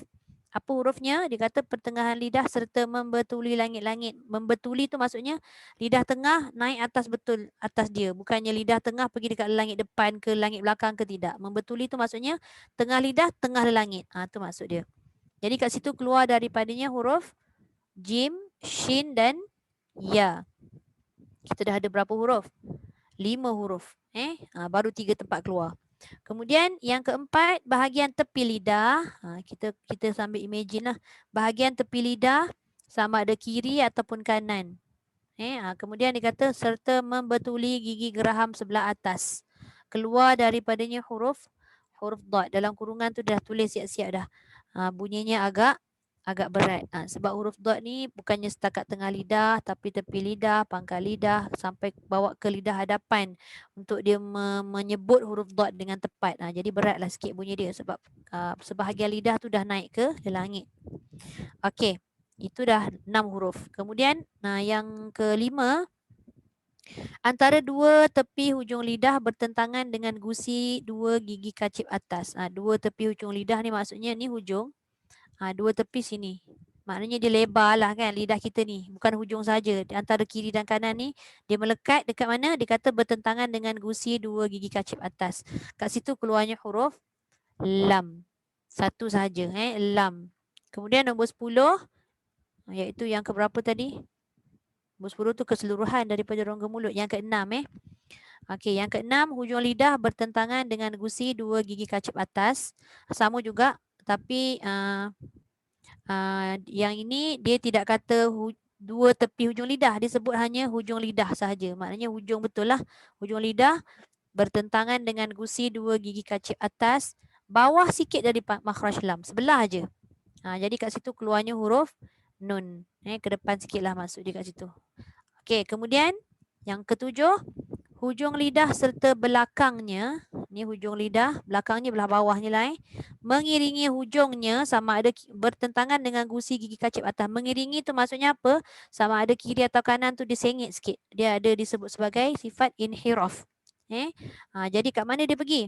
S1: Apa hurufnya? Dia kata pertengahan lidah serta membetuli langit-langit. Membetuli tu maksudnya lidah tengah naik atas betul atas dia. Bukannya lidah tengah pergi dekat langit depan ke langit belakang ke, tidak. Membetuli tu maksudnya tengah lidah, tengah langit. Tu maksud dia. Jadi kat situ keluar daripadanya huruf jim, shin dan ya. Kita dah ada berapa huruf? 5 huruf. Baru 3 tempat keluar. Kemudian yang keempat, bahagian tepi lidah. Kita sambil imagine lah. Bahagian tepi lidah sama ada kiri ataupun kanan. Kemudian dia kata serta membetuli gigi geraham sebelah atas. Keluar daripadanya huruf dot. Dalam kurungan tu dah tulis siap-siap dah. Bunyinya agak berat. Sebab huruf dot ni bukannya setakat tengah lidah, tapi tepi lidah, pangkal lidah sampai bawa ke lidah hadapan untuk dia menyebut huruf dot dengan tepat. Jadi beratlah sikit bunyi dia sebab sebahagian lidah tu dah naik ke langit. Okey, itu dah 6 huruf. Kemudian yang kelima, antara 2 tepi hujung lidah bertentangan dengan gusi 2 gigi kacip atas. 2 tepi hujung lidah ni maksudnya ni hujung. 2 tepi sini. Maknanya dia lebar lah kan lidah kita ni. Bukan hujung saja. Antara kiri dan kanan ni dia melekat dekat mana? Dia kata bertentangan dengan gusi 2 gigi kacip atas. Kat situ keluarnya huruf lam. Satu saja. Lam. Kemudian nombor 10. Iaitu yang keberapa tadi? Nombor 10 tu keseluruhan daripada rongga mulut. Yang ke-6 Okey, yang ke-6, hujung lidah bertentangan dengan gusi 2 gigi kacip atas. Sama juga. Tapi yang ini dia tidak kata 2 tepi hujung lidah. Dia sebut hanya hujung lidah sahaja. Maknanya hujung betul lah. Hujung lidah bertentangan dengan gusi 2 gigi kacip atas. Bawah sikit dari makhraj lam. Sebelah aja. Jadi kat situ keluarnya huruf nun. Ke depan sikit lah masuk dia kat situ. Okey, kemudian yang ke-7. Hujung lidah serta belakangnya, ni hujung lidah, belakangnya belah bawahnya lah mengiringi hujungnya sama ada bertentangan dengan gusi gigi kacip atas. Mengiringi tu maksudnya apa? Sama ada kiri atau kanan tu disengit sikit. Dia ada disebut sebagai sifat inhiraf. Jadi kat mana dia pergi?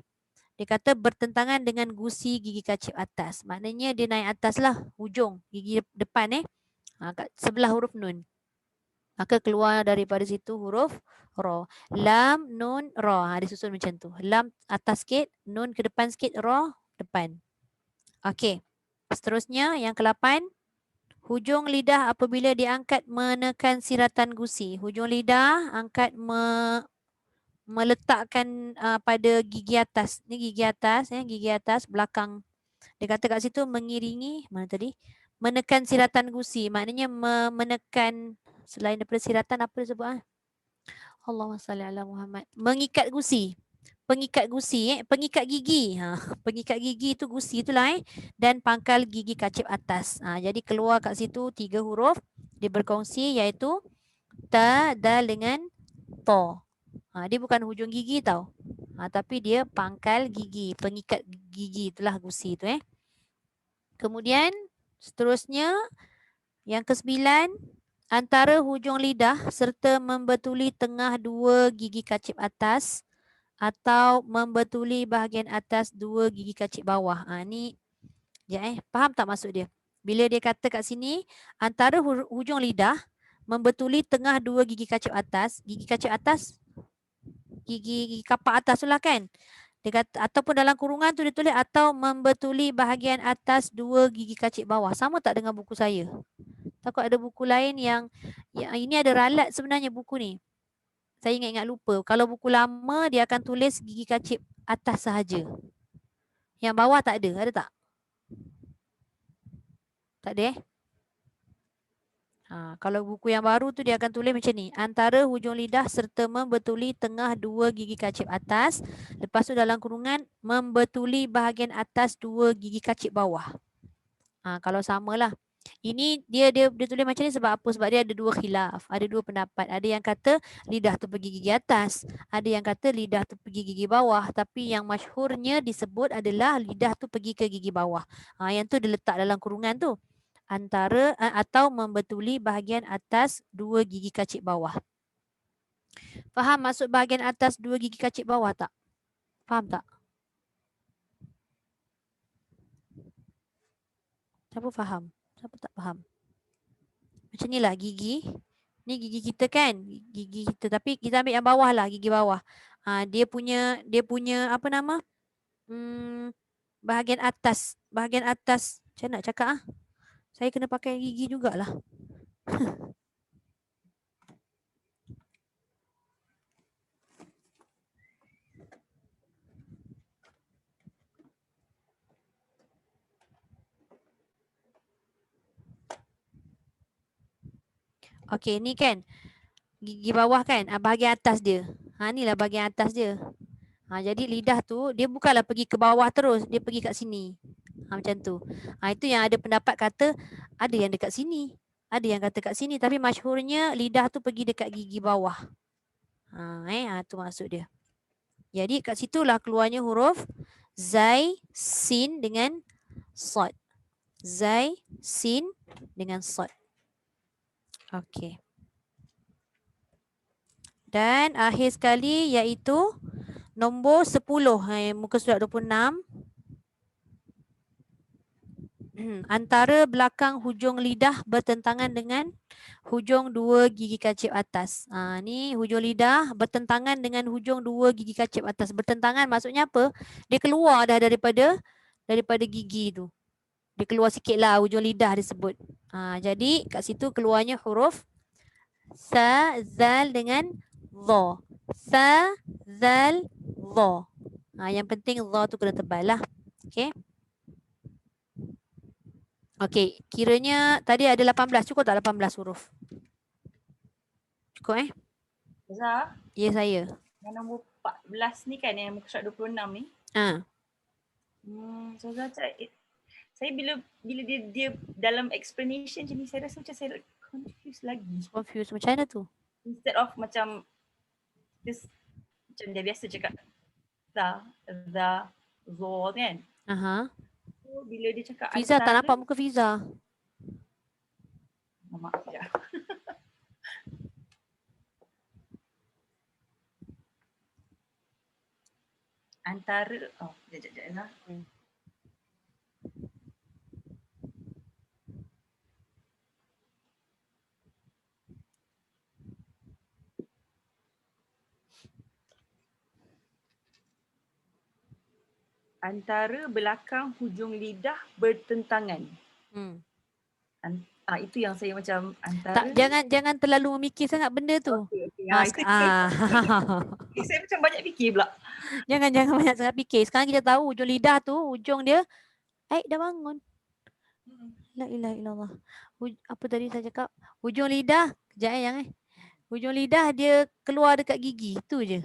S1: Dia kata bertentangan dengan gusi gigi kacip atas. Maknanya dia naik atas lah, hujung gigi depan kat sebelah huruf nun. Maka keluar daripada situ huruf ra. Lam, nun, ra. Dia susun macam tu. Lam atas sikit, nun ke depan sikit, ra depan. Okey. Seterusnya yang ke-8. Hujung lidah apabila diangkat menekan siratan gusi. Hujung lidah angkat meletakkan pada gigi atas. Ni gigi atas, gigi atas belakang. Dia kata kat situ mengiringi, mana tadi? Menekan siratan gusi. Maknanya menekan, selain daripada siratan apa dia sebut? Allahumma salli ala Muhammad. Mengikat gusi. Pengikat gusi, pengikat gigi. Pengikat gigi itu gusi itulah dan pangkal gigi kacip atas. Jadi keluar kat situ 3 huruf dia berkongsi iaitu ta, dal dengan to. Dia bukan hujung gigi tau. Tapi dia pangkal gigi, pengikat gigi itulah gusi tu Kemudian seterusnya yang ke-9, antara hujung lidah serta membetuli tengah 2 gigi kacip atas atau membetuli bahagian atas 2 gigi kacip bawah. Ni faham tak maksud dia? Bila dia kata kat sini antara hujung lidah membetuli tengah 2 gigi kacip atas, gigi kapak atas tu lah kan. Dia kata ataupun dalam kurungan tu dia tulis atau membetuli bahagian atas 2 gigi kacip bawah. Sama tak dengan buku saya? Takut ada buku lain yang ini ada ralat sebenarnya buku ni. Saya ingat lupa. Kalau buku lama dia akan tulis gigi kacip atas sahaja. Yang bawah tak ada. Ada tak? Tak ada kalau buku yang baru tu dia akan tulis macam ni. Antara hujung lidah serta membetuli tengah 2 gigi kacip atas. Lepas tu dalam kurungan membetuli bahagian atas 2 gigi kacip bawah. Kalau samalah. Ini dia tulis macam ni sebab apa? Sebab dia ada 2 khilaf. Ada 2 pendapat. Ada yang kata lidah tu pergi gigi atas. Ada yang kata lidah tu pergi gigi bawah. Tapi yang masyhurnya disebut adalah lidah tu pergi ke gigi bawah. Yang tu dia letak dalam kurungan tu. Antara atau membetuli bahagian atas 2 gigi kacip bawah. Faham maksud bahagian atas 2 gigi kacip bawah tak? Faham tak? Siapa faham? Siapa tak faham? Macam ni lah gigi. Ni gigi kita kan? Gigi kita. Tapi kita ambil yang bawah lah. Gigi bawah. Dia punya apa nama? Bahagian atas. Bahagian atas. Macam nak cakap Saya kena pakai gigi jugalah. Okey, ni kan gigi bawah kan, bahagian atas dia. Inilah bahagian atas dia. Jadi lidah tu dia bukanlah pergi ke bawah terus, dia pergi kat sini. Macam tu. Itu yang ada pendapat kata ada yang dekat sini, ada yang kata kat sini, tapi masyhurnya lidah tu pergi dekat gigi bawah. Tu maksud dia. Jadi kat situlah keluarnya huruf zai, sin dengan sad. Zai, sin dengan sad. Okey. Dan akhir sekali iaitu nombor 10, muka surat 26. Antara belakang hujung lidah bertentangan dengan hujung 2 gigi kacip atas. Ni hujung lidah bertentangan dengan hujung 2 gigi kacip atas. Bertentangan maksudnya apa? Dia keluar dah daripada gigi tu. Dia keluar sikit lah hujung lidah disebut. Jadi kat situ keluarnya huruf sa, zal dengan dha. Sa, zal, dha. Yang penting dha tu kena tebal lah. Okey. Okey, kiranya tadi ada 18. Cukup tak 18 huruf? Cukup
S6: Zah,
S1: Ya, saya.
S6: yang nombor 14 ni kan yang muka surat 26 ni. So Zah saya bila dia dalam explanation macam ni saya rasa macam saya confused lagi.
S1: Confused macam mana tu?
S6: Instead of macam macam dia biasa cakap the, zo kan. So, bila dia cakap
S1: Fiza tak nampak muka Fiza.
S6: Maaf sekejap. Antara, oh, sekejap lah. Antara belakang hujung lidah bertentangan. Itu yang saya macam antara.
S1: Tak, jangan terlalu memikir sangat benda tu.
S6: Okay. Saya macam banyak fikir pula.
S1: Jangan banyak sangat fikir. Sekarang kita tahu hujung lidah tu, hujung dia. Dah bangun. La ilaha illallah. Apa tadi saya cakap? Hujung lidah. Kejap yang hujung lidah dia keluar dekat gigi. Tu je.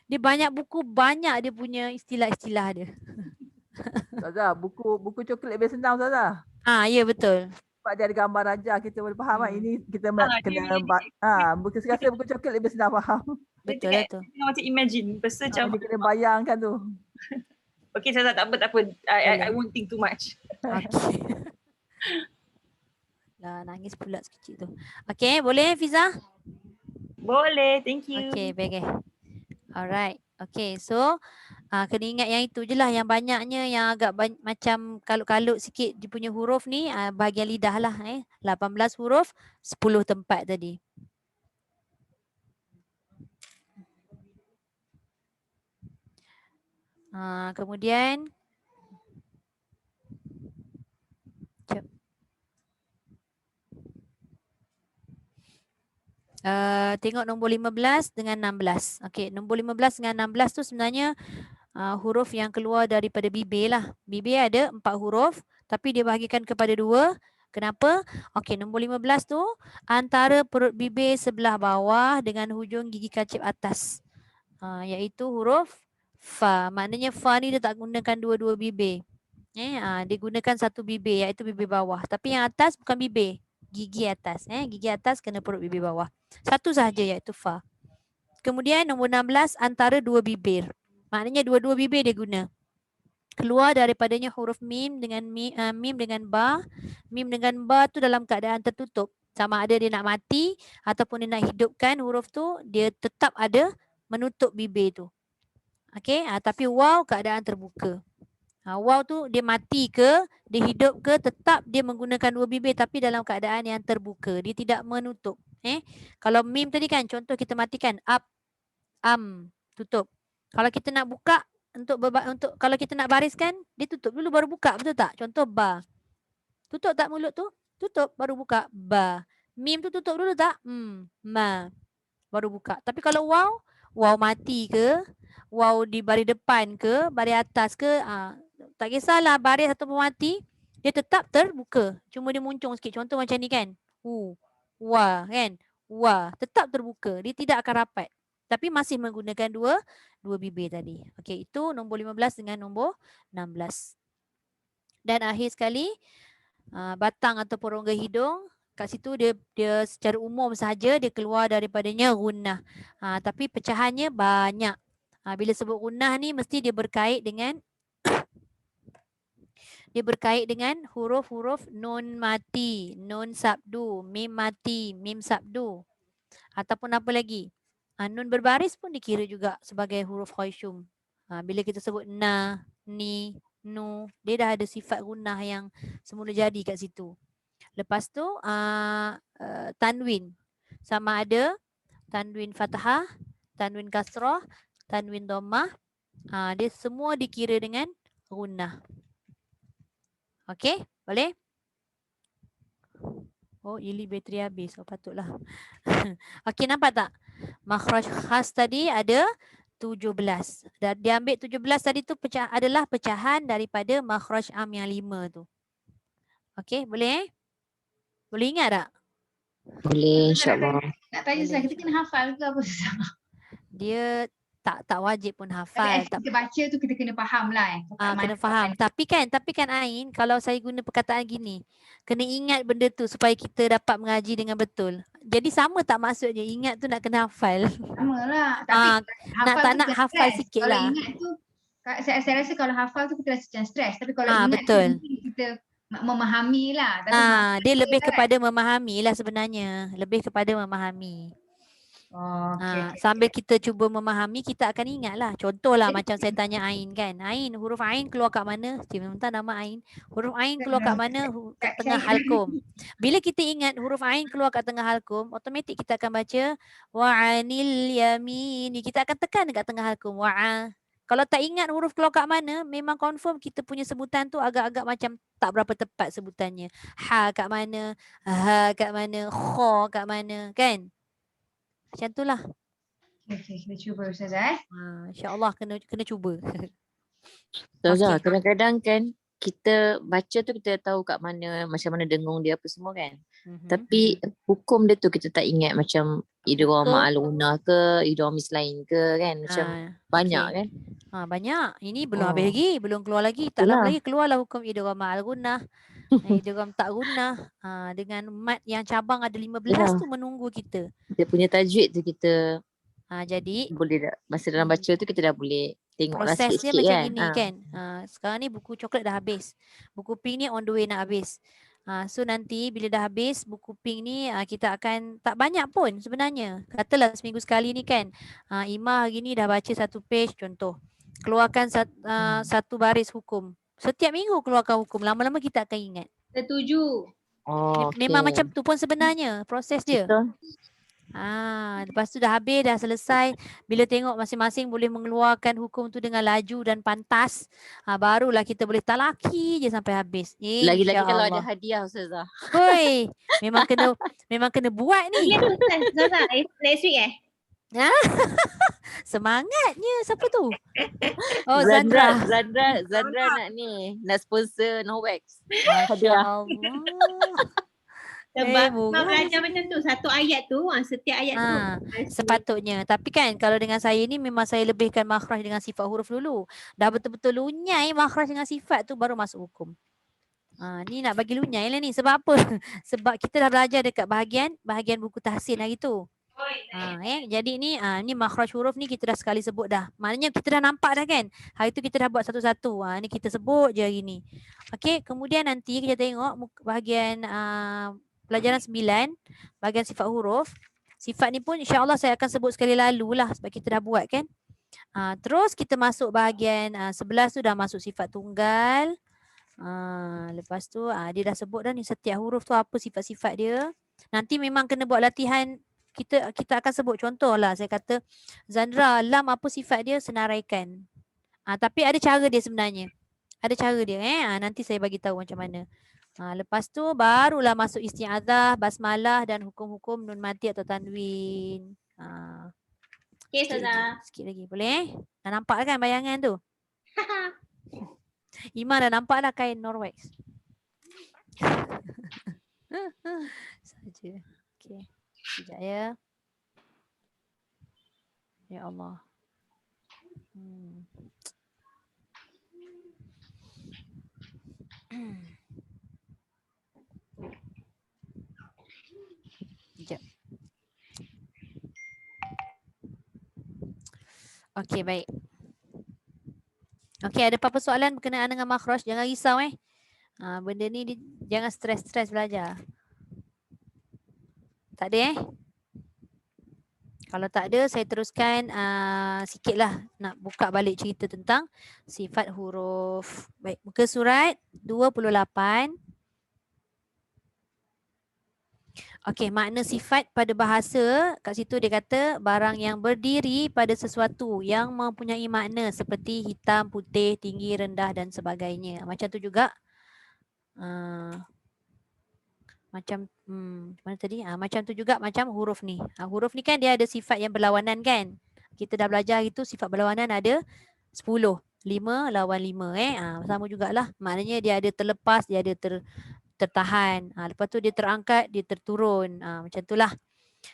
S1: Dia banyak buku, banyak dia punya istilah-istilah dia.
S3: Ustazah, buku coklat lebih senang Ustazah.
S1: Ya betul.
S3: Sebab dia ada gambar raja, kita boleh faham kan. Ini kita kena buku rasa buku coklat lebih senang faham.
S1: Betul lah tu.
S6: Macam imagine. Pasal macam
S3: Dia kena bayangkan tu.
S6: Okay, Ustazah, tak apa. I won't think too much.
S1: Okay. Lah, nangis pula sekecil tu. Okay, boleh Fiza?
S6: Boleh, thank you.
S1: Okay, baik. Alright. Okay, so kena ingat yang itu je lah. Yang banyaknya yang agak macam kalut-kalut sikit dia punya huruf ni bahagian lidah lah. 18 huruf, 10 tempat tadi. Kemudian tengok nombor 15 dengan 16. Okey, nombor 15 dengan 16 tu sebenarnya huruf yang keluar daripada bibir lah. Bibir ada 4 huruf tapi dia bahagikan kepada 2. Kenapa? Okey, nombor 15 tu antara perut bibir sebelah bawah dengan hujung gigi kacip atas. Iaitu huruf fa. Maknanya fa ni dia tak gunakan dua-dua bibir. Dia gunakan satu bibir iaitu bibir bawah. Tapi yang atas bukan bibir. Gigi atas. Gigi atas kena perut bibir bawah. Satu sahaja iaitu fa. Kemudian nombor 16 antara dua bibir. Maknanya dua-dua bibir dia guna. Keluar daripadanya huruf mim dengan mim dengan ba. Mim dengan ba tu dalam keadaan tertutup. Sama ada dia nak mati ataupun dia nak hidupkan huruf tu, dia tetap ada menutup bibir tu. Okey, tapi waw keadaan terbuka. Waw tu dia mati ke, dia hidup ke, tetap dia menggunakan dua bibir tapi dalam keadaan yang terbuka. Dia tidak menutup. Kalau mim tadi kan contoh kita matikan tutup. Kalau kita nak buka untuk kalau kita nak bariskan, dia tutup dulu baru buka, betul tak? Contoh ba. Tutup tak mulut tu? Tutup baru buka ba. Mim tu tutup dulu tak? Ma. Baru buka. Tapi kalau waw mati ke, waw di baris depan ke, baris atas ke, tak kisahlah baris ataupun mati, dia tetap terbuka. Cuma dia muncung sikit. Contoh macam ni kan. Wa kan. Wa tetap terbuka. Dia tidak akan rapat. Tapi masih menggunakan dua bibir tadi. Okey, itu nombor 15 dengan nombor 16. Dan akhir sekali batang ataupun rongga hidung. Kat situ dia secara umum sahaja dia keluar daripadanya gunnah. Tapi pecahannya banyak. Bila sebut gunnah ni mesti dia berkait dengan huruf-huruf nun mati, nun sabdu, mim mati, mim sabdu. Ataupun apa lagi? Nun berbaris pun dikira juga sebagai huruf khayshum. Bila kita sebut na, ni, nu, dia dah ada sifat gunnah yang semula jadi kat situ. Lepas tu tanwin. Sama ada tanwin fathah, tanwin kasrah, tanwin dhammah. Dia semua dikira dengan gunnah. Okey, boleh? Oh, Ili bateri habis. Oh, patutlah. Okey, nampak tak? Makhraj khas tadi ada 17. Dan dia ambil 17 tadi tu adalah pecahan daripada makhraj am yang 5 tu. Okey, boleh? Boleh ingat tak?
S8: Boleh, insyaAllah.
S7: Nak tanya saya, kita kena hafal ke apa susah?
S1: Dia tak wajib pun hafal.
S7: Kita baca tu kita kena faham lah.
S1: Kena faham. Tapi kan Ain, kalau saya guna perkataan gini, kena ingat benda tu supaya kita dapat mengaji dengan betul. Jadi sama tak maksudnya ingat tu nak kena hafal?
S7: Sama lah. Tapi
S1: nak hafal sikit lah.
S7: Kalau ingat tu, saya rasa kalau hafal tu kita rasa macam stres. Tapi kalau ingat
S1: betul.
S7: tu kita memahami lah. Tapi
S1: dia lebih kepada memahami lah sebenarnya. Lebih kepada memahami.
S6: Oh,
S1: Sambil kita cuba memahami, kita akan ingatlah. Contohlah macam saya tanya Ain kan. Ain, huruf Ain keluar kat mana? Sebentar nama Ain. Huruf Ain keluar kat mana? Kat tengah halkum. Bila kita ingat huruf Ain keluar kat tengah halkum, automatik kita akan baca wa'anil yamini. Kita akan tekan dekat tengah halkum. Wa'a. Kalau tak ingat huruf keluar kat mana, memang confirm kita punya sebutan tu agak-agak macam tak berapa tepat sebutannya. Ha kat mana? Ha kat mana? Kha kat mana? Kan? Macam tu lah.
S6: Okay, kita cuba Ustazah.
S1: InsyaAllah kena cuba.
S8: Ustazah,
S1: Okey.
S8: kadang-kadang kan kita baca tu kita tahu kat mana, macam mana dengung dia apa semua kan. Tapi hukum dia tu kita tak ingat, macam idgham
S1: Hukum.
S8: ma'lunah ke, idgham mislain ke kan. Macam banyak
S1: okey.
S8: kan.
S1: Banyak. Ini belum habis lagi. Belum keluar lagi. Tak
S8: Itulah.
S1: lama lagi keluarlah hukum idgham ma'al gunnah. Idgham tak gunnah. Dengan mat yang cabang ada 15
S8: Yalah.
S1: tu menunggu kita.
S8: Dia punya tajwid tu kita
S1: Jadi
S8: boleh dah, masa dalam baca tu kita dah boleh tengoklah
S1: proses dia
S8: sikit-sikit
S1: macam
S8: kan.
S1: ini kan. Sekarang ni buku coklat dah habis. Buku pink ni on the way nak habis. So nanti bila dah habis buku pink ni kita akan tak banyak pun sebenarnya. Katalah seminggu sekali ni kan. Imah hari ni dah baca satu page contoh. Keluarkan satu baris hukum. Setiap minggu keluarkan hukum. Lama-lama kita akan ingat.
S7: Setuju.
S8: Oh,
S1: Memang macam tu pun sebenarnya proses dia.
S8: Betul.
S1: Lepas tu dah habis, dah selesai. Bila tengok masing-masing boleh mengeluarkan hukum tu dengan laju dan pantas, barulah kita boleh talaki je sampai habis.
S8: Lagi-lagi kalau ada
S1: InsyaAllah.
S8: hadiah Ustazah.
S1: Hoi, memang kena buat ni.
S7: Ya tu Ustazah, next week
S1: Semangatnya. Siapa tu? Oh, Zandra.
S8: Zandra nak ni, nak sponsor No Wax.
S1: Masya Allah.
S7: Sebab
S1: moga
S7: belajar macam tu. Satu ayat tu, setiap ayat tu.
S1: Sepatutnya. Tapi kan kalau dengan saya ni memang saya lebihkan makhraj dengan sifat huruf dulu. Dah betul-betul lunyai makhraj dengan sifat tu baru masuk hukum. Ni nak bagi lunyai lah ni. Sebab apa? Sebab kita dah belajar dekat bahagian buku tahsin hari tu. Jadi ni makhraj huruf ni kita dah sekali sebut dah. Maknanya kita dah nampak dah kan. Hari tu kita dah buat satu-satu. Ni kita sebut je hari ni. Okey, kemudian nanti kita tengok bahagian pelajaran 9, bahagian sifat huruf. Sifat ni pun insya-Allah saya akan sebut sekali lalu lah sebab kita dah buat kan. Terus kita masuk bahagian 11 tu dah masuk sifat tunggal. Lepas tu dia dah sebut dah ni setiap huruf tu apa sifat-sifat dia. Nanti memang kena buat latihan. Kita akan sebut contoh lah. Saya kata Zandra, lam apa sifat dia? Senaraikan. Tapi ada cara dia sebenarnya. Ada cara dia. Nanti saya bagi tahu macam mana. Lepas tu barulah masuk isti'adzah, basmalah dan hukum-hukum nun mati atau tanwin.
S7: Okay, Ustazah.
S1: Sikit lagi. Boleh? Dah nampak kan bayangan tu? Iman dah nampak dah kain Norwex. Saja. Okay. Sekejap ya. Ya Allah. Sekejap. Okey, baik. Okey, ada apa-apa soalan berkenaan dengan makhraj? Jangan risau benda ni jangan stres-stres belajar. Tak ada Kalau tak ada, saya teruskan sikitlah nak buka balik cerita tentang sifat huruf. Baik, muka surat 28. Okey, makna sifat pada bahasa, kat situ dia kata barang yang berdiri pada sesuatu yang mempunyai makna seperti hitam, putih, tinggi, rendah dan sebagainya. Macam tu juga. Macam mana tadi? Macam tu juga macam huruf ni. Huruf ni kan dia ada sifat yang berlawanan kan? Kita dah belajar itu sifat berlawanan ada 10. 5 lawan 5 sama jugalah. Maknanya dia ada terlepas, dia ada tertahan. Lepas tu dia terangkat, dia terturun. Macam itulah.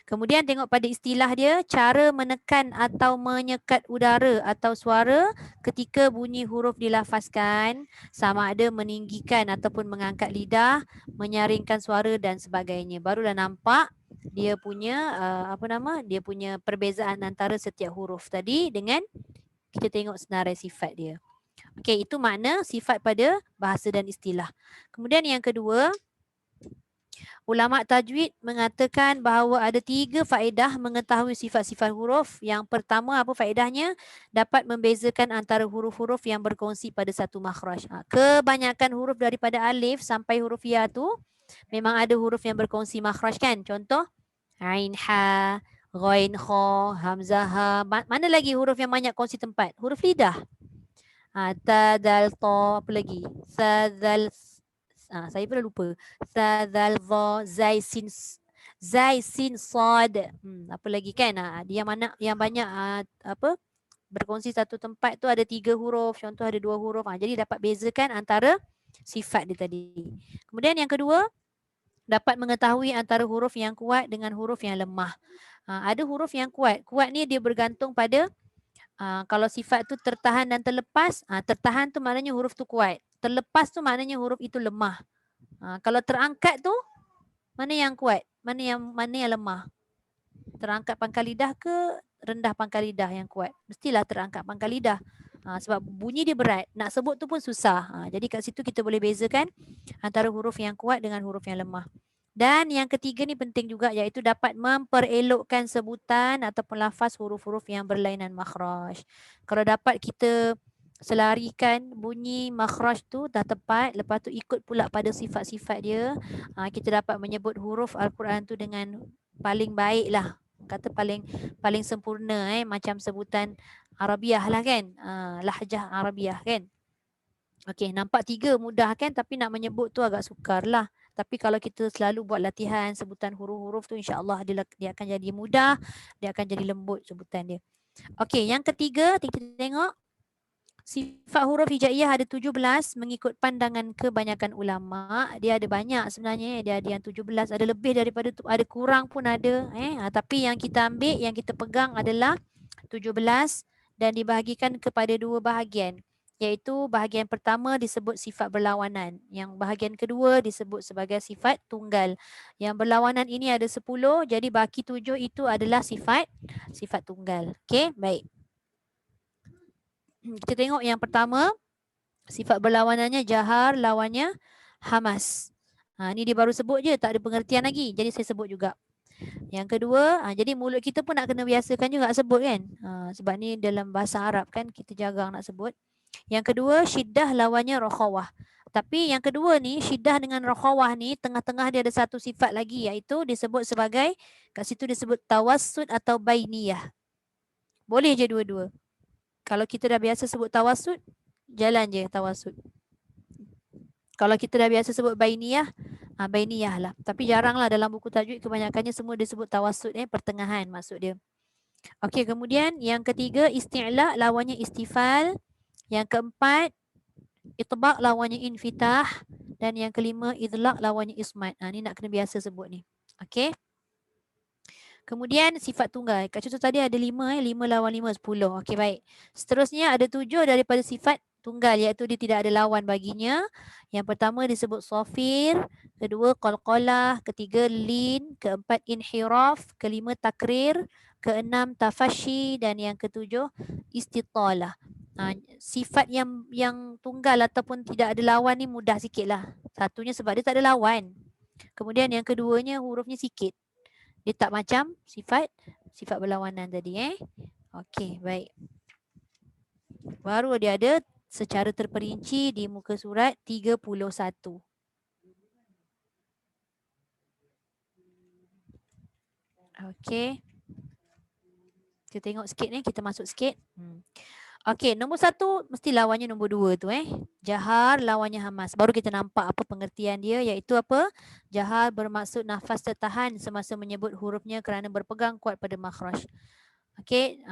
S1: Kemudian tengok pada istilah dia, cara menekan atau menyekat udara atau suara ketika bunyi huruf dilafazkan, sama ada meninggikan ataupun mengangkat lidah, menyaringkan suara dan sebagainya. Barulah nampak dia punya dia punya perbezaan antara setiap huruf tadi dengan kita tengok senarai sifat dia. Okey, itu makna sifat pada bahasa dan istilah. Kemudian yang kedua, Ulama tajwid mengatakan bahawa ada 3 faedah mengetahui sifat-sifat huruf. Yang pertama, apa faedahnya? Dapat membezakan antara huruf-huruf yang berkongsi pada satu makhraj. Kebanyakan huruf daripada alif sampai huruf ya tu memang ada huruf yang berkongsi makhraj kan? Contoh ain ha, ghain kha, hamzah ha. Mana lagi huruf yang banyak kongsi tempat? Huruf lidah. Ta, dal, ta, apa lagi? Sa, dal, saya pernah lupa. Sa, dal, dha, zai, sin, sad. Apa lagi kan? Dia mana yang banyak apa? Berkongsi satu tempat tu ada 3 huruf. Contoh ada 2 huruf. Jadi dapat bezakan antara sifat dia tadi. Kemudian yang kedua, dapat mengetahui antara huruf yang kuat dengan huruf yang lemah. Ada huruf yang kuat. Kuat ni dia bergantung pada kalau sifat tu tertahan dan terlepas, tertahan tu maknanya huruf tu kuat. Terlepas tu maknanya huruf itu lemah. Kalau terangkat tu, mana yang kuat? Mana yang lemah? Terangkat pangkal lidah ke rendah pangkal lidah yang kuat? Mestilah terangkat pangkal lidah. Sebab bunyi dia berat. Nak sebut tu pun susah. Jadi kat situ kita boleh bezakan antara huruf yang kuat dengan huruf yang lemah. Dan yang ketiga ni penting juga, iaitu dapat memperelokkan sebutan ataupun lafaz huruf-huruf yang berlainan makhraj. Kalau dapat kita selarikan bunyi makhraj tu dah tepat, lepas tu ikut pula pada sifat-sifat dia, kita dapat menyebut huruf Al-Quran tu dengan paling baik lah. Kata paling sempurna, macam sebutan Arabiah lah kan, lahjah Arabiah kan. Okey, nampak 3 mudah kan, tapi nak menyebut tu agak sukar lah. Tapi kalau kita selalu buat latihan sebutan huruf-huruf tu, insya-Allah dia akan jadi mudah, dia akan jadi lembut sebutan dia. Okey, yang ketiga kita tengok sifat huruf hijaiyah ada 17 mengikut pandangan kebanyakan ulama. Dia ada banyak sebenarnya, dia ada yang 17, ada lebih daripada tu, ada kurang pun ada. Tapi yang kita ambil, yang kita pegang adalah 17 dan dibahagikan kepada 2 bahagian. Iaitu bahagian pertama disebut sifat berlawanan. Yang bahagian kedua disebut sebagai sifat tunggal. Yang berlawanan ini ada 10, jadi baki 7 itu adalah sifat tunggal. Okey, baik. Kita tengok yang pertama, sifat berlawanannya jahar, lawannya hamas. Ni dia baru sebut je, tak ada pengertian lagi. Jadi saya sebut juga. Yang kedua, jadi mulut kita pun nak kena biasakan juga sebut kan. Sebab ni dalam bahasa Arab kan kita jarang nak sebut. Yang kedua, syiddah lawannya rakhawah. Tapi yang kedua ni, syiddah dengan rakhawah ni, tengah-tengah dia ada satu sifat lagi, iaitu disebut sebagai, kat situ disebut tawassud atau bainiyah. Boleh je dua-dua. Kalau kita dah biasa sebut tawassud, jalan je tawassud. Kalau kita dah biasa sebut bainiyah, bainiyah lah. Tapi jarang lah dalam buku tajwid, kebanyakannya semua disebut tawassud, pertengahan maksud dia. Okey, kemudian yang ketiga, isti'la lawannya istifal. Yang keempat, itbaq lawannya infitah. Dan yang kelima, idlaq lawannya ismat. Ni nak kena biasa sebut ni. Okey. Kemudian sifat tunggal. Kat contoh tadi ada 5, 5 lawan 5, 10. Okey, baik. Seterusnya ada 7 daripada sifat tunggal, iaitu dia tidak ada lawan baginya. Yang pertama disebut safir, kedua qalqalah, ketiga lin, keempat inhiraf, kelima takrir, keenam tafashi, dan yang ketujuh istitalah. Sifat yang tunggal ataupun tidak ada lawan ni mudah sikit lah. Satunya sebab dia tak ada lawan. Kemudian yang keduanya hurufnya sikit. Dia tak macam sifat berlawanan tadi. Okey, baik. Baru dia ada secara terperinci di muka surat 31. Okey. Kita tengok sikit ni, kita masuk sikit. Okey, nombor 1 mesti lawannya nombor 2 tu Jahar lawannya hamas. Baru kita nampak apa pengertian dia, iaitu apa? Jahar bermaksud nafas tertahan semasa menyebut hurufnya kerana berpegang kuat pada makhraj. Okey,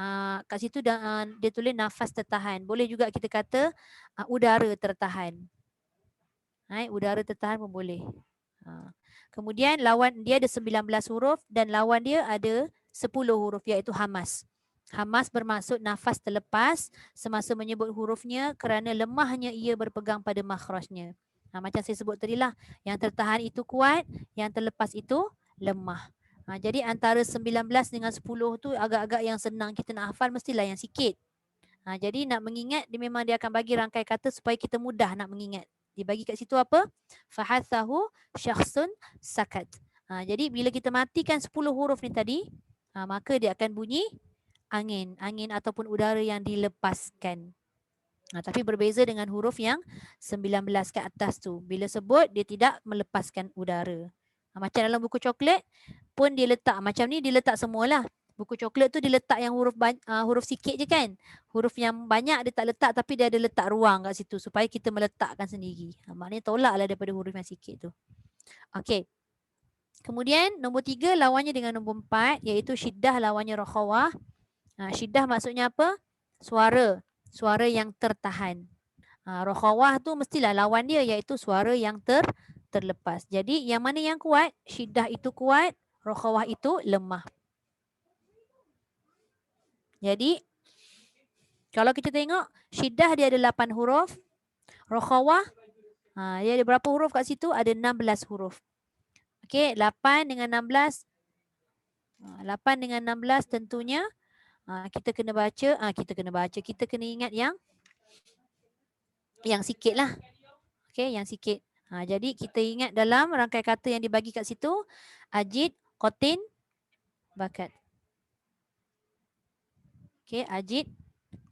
S1: kat situ dia tulis nafas tertahan. Boleh juga kita kata udara tertahan. Udara tertahan pun boleh. Kemudian lawan dia ada 19 huruf dan lawan dia ada 10 huruf, iaitu hamas. Hamas bermaksud nafas terlepas semasa menyebut hurufnya kerana lemahnya ia berpegang pada makhrajnya. Macam saya sebut tadi lah, yang tertahan itu kuat, yang terlepas itu lemah. Jadi antara 19 dengan 10 tu agak-agak yang senang kita nak hafal, mestilah yang sikit. Jadi nak mengingat, dia memang dia akan bagi rangkai kata supaya kita mudah nak mengingat. Dibagi kat situ apa? Fahathahu syakhsun sakat. Jadi bila kita matikan 10 huruf ni tadi, maka dia akan bunyi angin. Angin ataupun udara yang dilepaskan. Tapi berbeza dengan huruf yang 19 ke atas tu. Bila sebut, dia tidak melepaskan udara. Macam dalam buku coklat pun dia letak macam ni, dia letak semualah. Buku coklat tu dia letak yang huruf sikit je kan. Huruf yang banyak dia tak letak, tapi dia ada letak ruang kat situ supaya kita meletakkan sendiri. Maknanya tolaklah daripada huruf yang sikit tu. Okey. Kemudian nombor 3 lawannya dengan nombor 4, iaitu syiddah lawannya rakhawah. Syiddah maksudnya apa? Suara yang tertahan. Rakhawah tu mestilah lawan dia, iaitu suara yang terlepas. Jadi yang mana yang kuat? Syiddah itu kuat, rakhawah itu lemah. Jadi kalau kita tengok syiddah dia ada 8 huruf, rakhawah dia ada berapa huruf kat situ? Ada 16 huruf. Okey, 8 dengan 16. 8 dengan 16 tentunya kita kena baca, kita kena ingat yang sikit lah. Okey, yang sikit. Jadi kita ingat dalam rangkai kata yang dibagi kat situ, ajid, qatin, bakat. Okey, ajid,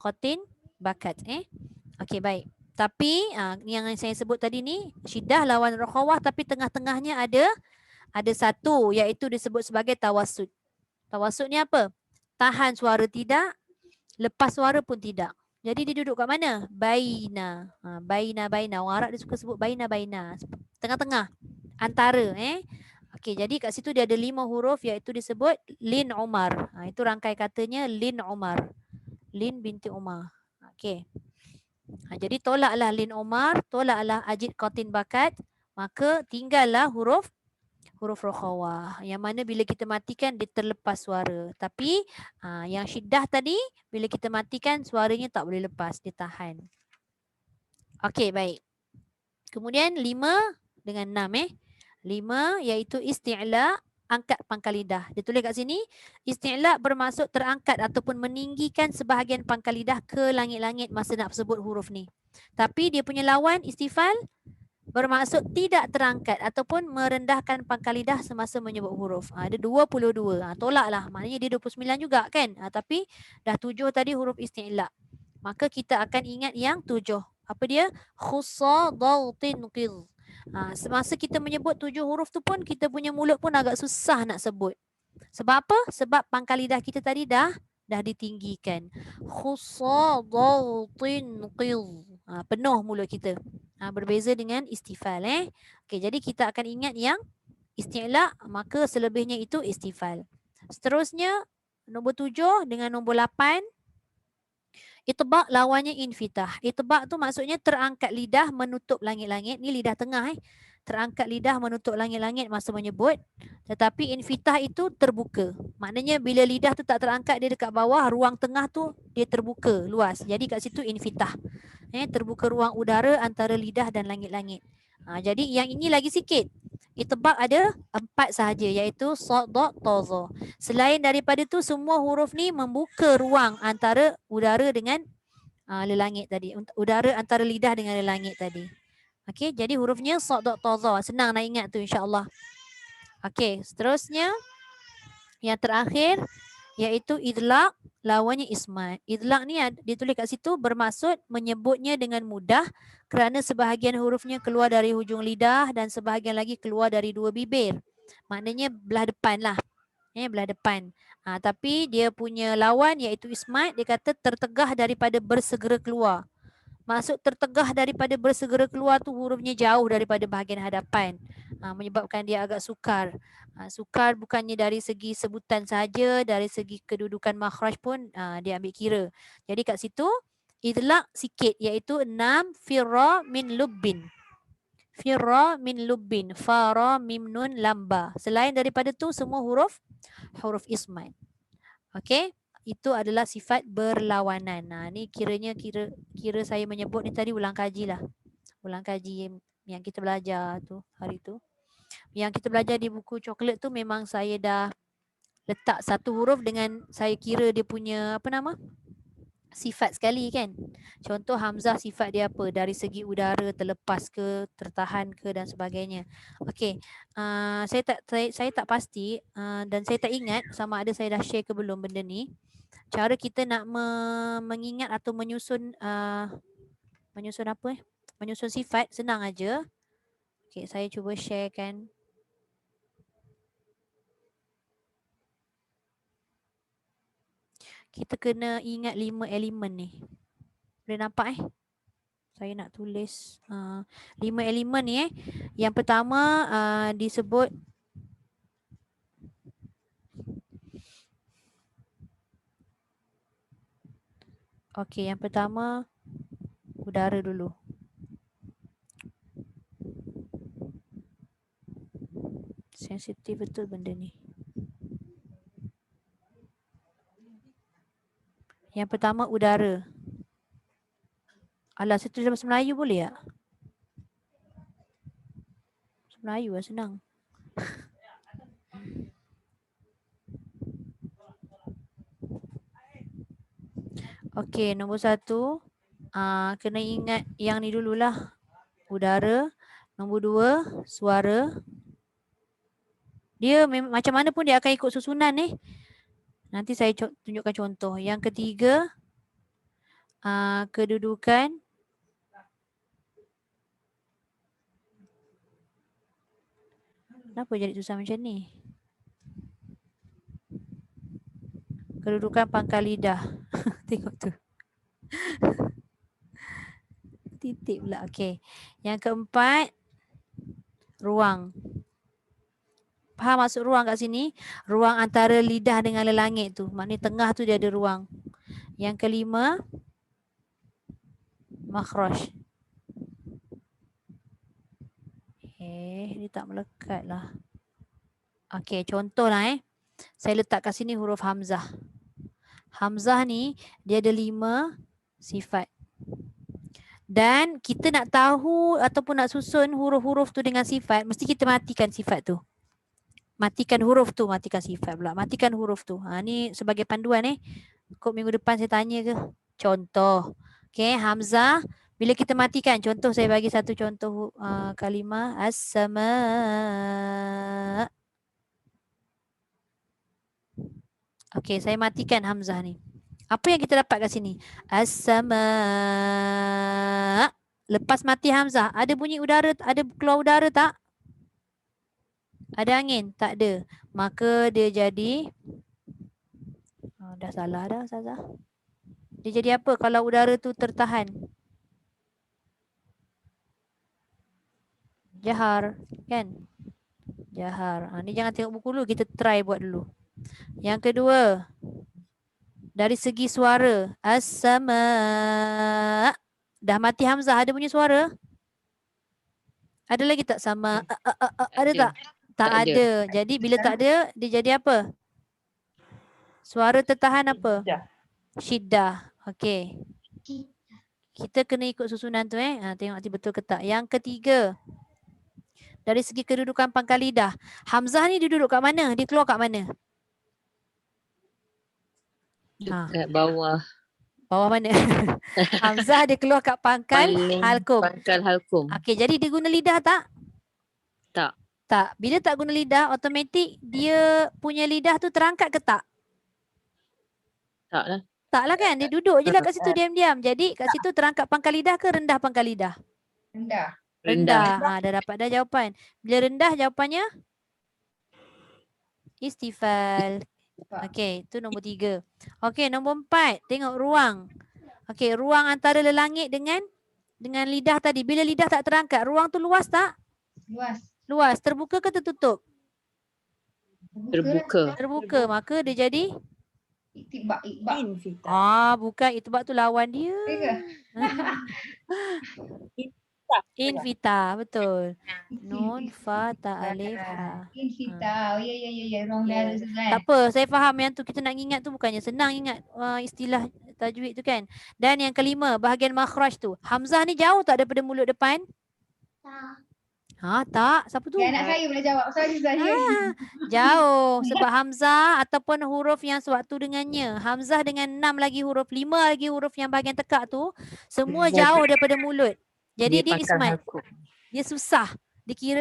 S1: qatin, bakat. Okey, baik. Tapi yang saya sebut tadi ni syiddah lawan rakhawah, tapi tengah-tengahnya ada satu, iaitu disebut sebagai tawassut. Tawassut ni apa? Tahan suara tidak, lepas suara pun tidak. Jadi dia duduk kat mana? Baina. Baina. Orang Arab dia suka sebut baina. Tengah-tengah. Antara. Okey, jadi kat situ dia ada 5 huruf, iaitu disebut Lin Umar. Itu rangkai katanya Lin Umar. Lin binti Umar. Okey. Jadi tolaklah Lin Umar, tolaklah ajid qatin bakat, maka tinggallah huruf rakhawah, yang mana bila kita matikan dia terlepas suara. Tapi yang syiddah tadi bila kita matikan suaranya tak boleh lepas, dia tahan. Okey, baik. Kemudian 5 dengan 6 5 iaitu isti'la, angkat pangkal lidah. Dia tulis kat sini, isti'la bermaksud terangkat ataupun meninggikan sebahagian pangkal lidah ke langit-langit masa nak sebut huruf ni. Tapi dia punya lawan istifal bermaksud tidak terangkat ataupun merendahkan pangkal lidah semasa menyebut huruf. Ada 22. Tolaklah. Maknanya dia 29 juga kan. Tapi dah 7 tadi huruf isti'la. Maka kita akan ingat yang 7. Apa dia? Khussa daltin qidh. Semasa kita menyebut 7 huruf tu pun kita punya mulut pun agak susah nak sebut. Sebab apa? Sebab pangkal lidah kita tadi dah ditinggikan. Khussa daltin qidh. Penuh mulut kita. Berbeza dengan istifal. Okey, jadi kita akan ingat yang isti'la, maka selebihnya itu istifal. Seterusnya nombor 7 dengan nombor 8, itbaq lawannya infitah. Itbaq tu maksudnya terangkat lidah menutup langit-langit. Ni lidah tengah. Terangkat lidah menutup langit-langit masa menyebut. Tetapi infitah itu terbuka. Maknanya bila lidah tu tak terangkat, dia dekat bawah, ruang tengah tu dia terbuka luas. Jadi kat situ infitah. Terbuka ruang udara antara lidah dan langit-langit. Jadi yang ini lagi sikit. Itbaq ada 4 sahaja, iaitu sad, dad, ta, za. Selain daripada tu semua huruf ni membuka ruang antara udara dengan lelangit tadi. Udara antara lidah dengan lelangit tadi. Okey, jadi hurufnya sad, dad, ta, za. Senang nak ingat tu insya-Allah. Okey, seterusnya yang terakhir iaitu idlaq lawannya ismat. Idlaq ni ditulis kat situ bermaksud menyebutnya dengan mudah kerana sebahagian hurufnya keluar dari hujung lidah dan sebahagian lagi keluar dari 2 bibir. Maknanya belah depan lah. Belah depan. Tapi dia punya lawan iaitu ismat, dia kata tertegah daripada bersegera keluar. Maksud tertegah daripada bersegera keluar tu hurufnya jauh daripada bahagian hadapan. Menyebabkan dia agak sukar. Sukar bukannya dari segi sebutan sahaja, dari segi kedudukan makhraj pun dia ambil kira. Jadi kat situ idlaq sikit, iaitu 6 firra min lubbin. Firra min lubbin, fara mim nun lamba. Selain daripada tu semua huruf ismat. Okey, itu adalah sifat berlawanan. Ni kira saya menyebut ni tadi ulang kaji lah. Ulang kaji yang kita belajar tu hari tu. Yang kita belajar di buku coklat tu memang saya dah letak satu huruf dengan saya kira dia punya apa nama? sifat sekali kan. Contoh hamzah sifat dia apa? Dari segi udara, terlepas ke, tertahan ke dan sebagainya. Okey. Saya tak pasti dan saya tak ingat sama ada saya dah share ke belum benda ni. Cara kita nak mengingat atau menyusun menyusun apa menyusun sifat senang aja. Okey, saya cuba sharekan. Kita kena ingat 5 elemen ni. Boleh nampak Saya nak tulis 5 elemen ni Yang pertama disebut okey, yang pertama udara dulu. Sensitif betul benda ni. Yang pertama udara. Alah, saya tulis dalam bahasa Melayu boleh tak? Bahasa Melayu lah senang. Okey, nombor 1 kena ingat yang ni dululah. Udara. Nombor 2 suara. Dia macam mana pun dia akan ikut susunan Nanti saya tunjukkan contoh. Yang ketiga kedudukan. Kenapa jadi susah macam ni? Kedudukan pangkal lidah. Tengok tu. Titik pula. Okey. Yang keempat, ruang. Faham maksud ruang kat sini? Ruang antara lidah dengan lelangit tu. Maknanya tengah tu dia ada ruang. Yang kelima, makhraj. Dia tak melekat lah. Okey, contoh lah Saya letak kat sini huruf hamzah. Hamzah ni dia ada 5 sifat. Dan kita nak tahu ataupun nak susun huruf-huruf tu dengan sifat, mesti kita matikan sifat tu. Matikan huruf tu, matikan sifat pula. Matikan huruf tu. Ni sebagai panduan Kok minggu depan saya tanya ke? Contoh. Okey, hamzah. Bila kita matikan, contoh saya bagi satu contoh kalimah. As-sama. Okey, saya matikan hamzah ni. Apa yang kita dapat kat sini? As-sama. Lepas mati hamzah, ada bunyi udara, ada keluar udara tak? Ada angin? Tak ada. Maka dia jadi dah salah dah Ustazah. Dia jadi apa kalau udara tu tertahan? Jahar, kan? Jahar. Ni jangan tengok buku dulu, kita try buat dulu. Yang kedua, dari segi suara, as-sama. Dah mati hamzah, ada bunyi suara? Ada lagi tak sama? Ada tak? Tak ada. Jadi bila tak ada, dia jadi apa? Suara tertahan apa? Syiddah. Okey. Kita kena ikut susunan tu tengok nanti betul ke tak. Yang ketiga, dari segi kedudukan pangkal lidah. Hamzah ni dia duduk kat mana? Dia keluar kat mana?
S8: Dekat bawah.
S1: Bawah mana? Hamzah dia keluar kat pangkal halkum.
S8: Pangkal halkum.
S1: Okey, jadi dia guna lidah tak?
S8: Tak.
S1: Tak. Bila tak guna lidah, automatik dia punya lidah tu terangkat ke tak?
S8: Tak lah.
S1: Tak lah kan? Dia duduk je lah kat situ diam-diam. Jadi kat situ terangkat pangkal lidah ke rendah pangkal lidah?
S5: Rendah.
S1: Rendah. Dah dapat dah jawapan. Bila rendah jawapannya? Istifal. Okey, itu nombor 3. Okey, nombor 4. Tengok ruang. Okey, ruang antara lelangit dengan lidah tadi. Bila lidah tak terangkat, ruang tu luas tak?
S5: Luas.
S1: Luas. Terbuka ke tertutup?
S8: Terbuka.
S1: Terbuka. Maka dia jadi?
S5: Itibak.
S1: Bukan. Itibak tu lawan dia. Invita. Betul. Nun, fa, ta, alif, ha.
S5: Invita. Ya. Orang dah
S1: Tak apa. Saya faham yang tu kita nak ingat tu bukannya senang ingat istilah tajwid tu kan. Dan yang kelima, bahagian makhraj tu. Hamzah ni jauh tak daripada mulut depan? Ha, tak. Siapa tu?
S5: Ya, anak saya boleh jawab. Sorry saya.
S1: Jauh. Sebab Hamzah ataupun huruf yang sewaktu dengannya. Hamzah dengan 6 lagi huruf, 5 lagi huruf yang bahagian tekak tu. Semua jauh daripada mulut. Jadi dia
S8: pangkal
S1: ismat.
S8: hakuk.
S1: Dia susah.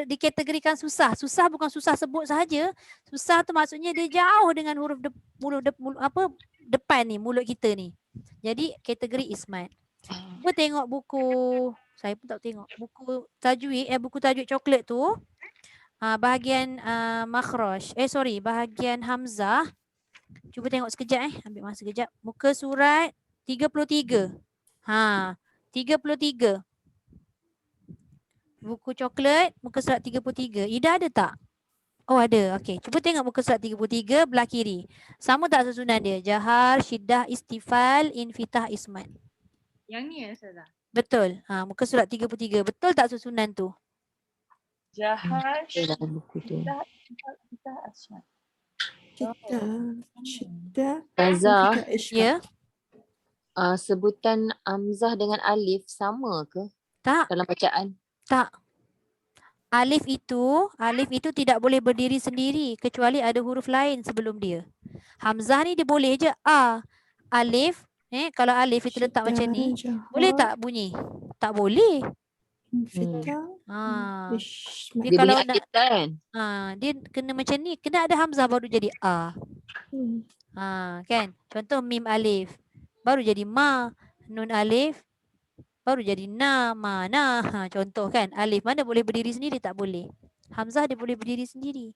S1: Dikategorikan susah. Susah bukan susah sebut sahaja. Susah tu maksudnya dia jauh dengan huruf depan ni, mulut kita ni. Jadi kategori ismat. Cuba tengok buku, saya pun tak tengok. Buku tajwid coklat tu. Bahagian makhraj. Bahagian hamzah. Cuba tengok sekejap ambil masa sekejap. Muka surat 33. 33. Buku coklat, muka surat 33. Ida ada tak? Oh ada. Okey, cuba tengok muka surat 33 belah kiri. Sama tak susunan dia? Jahar, syiddah, istifal, infitah, ismat.
S7: Yang ni ya Ustazah?
S1: Betul. Muka surat 33. Betul tak susunan tu?
S6: Jahar,
S8: Dalam buku tu.
S6: kita asmat.
S4: Syiddah.
S8: Ustazah,
S1: Ya.
S8: sebutan Hamzah dengan alif sama ke
S1: Tak.
S8: dalam bacaan?
S1: Tak. Alif itu tidak boleh berdiri sendiri kecuali ada huruf lain sebelum dia. Hamzah ni dia boleh je a. Alif, kalau alif itu letak macam ni, boleh tak bunyi? Tak boleh.
S4: Infitah.
S1: Dia
S8: Dia
S1: kalau
S8: bunyi alif kan?
S1: dia kena macam ni, kena ada hamzah baru jadi a.
S4: Hmm.
S1: Kan? Contoh mim alif baru jadi ma, nun alif baru jadi na, mana. Contoh kan, alif mana boleh berdiri sendiri? Tak boleh. Hamzah dia boleh berdiri sendiri.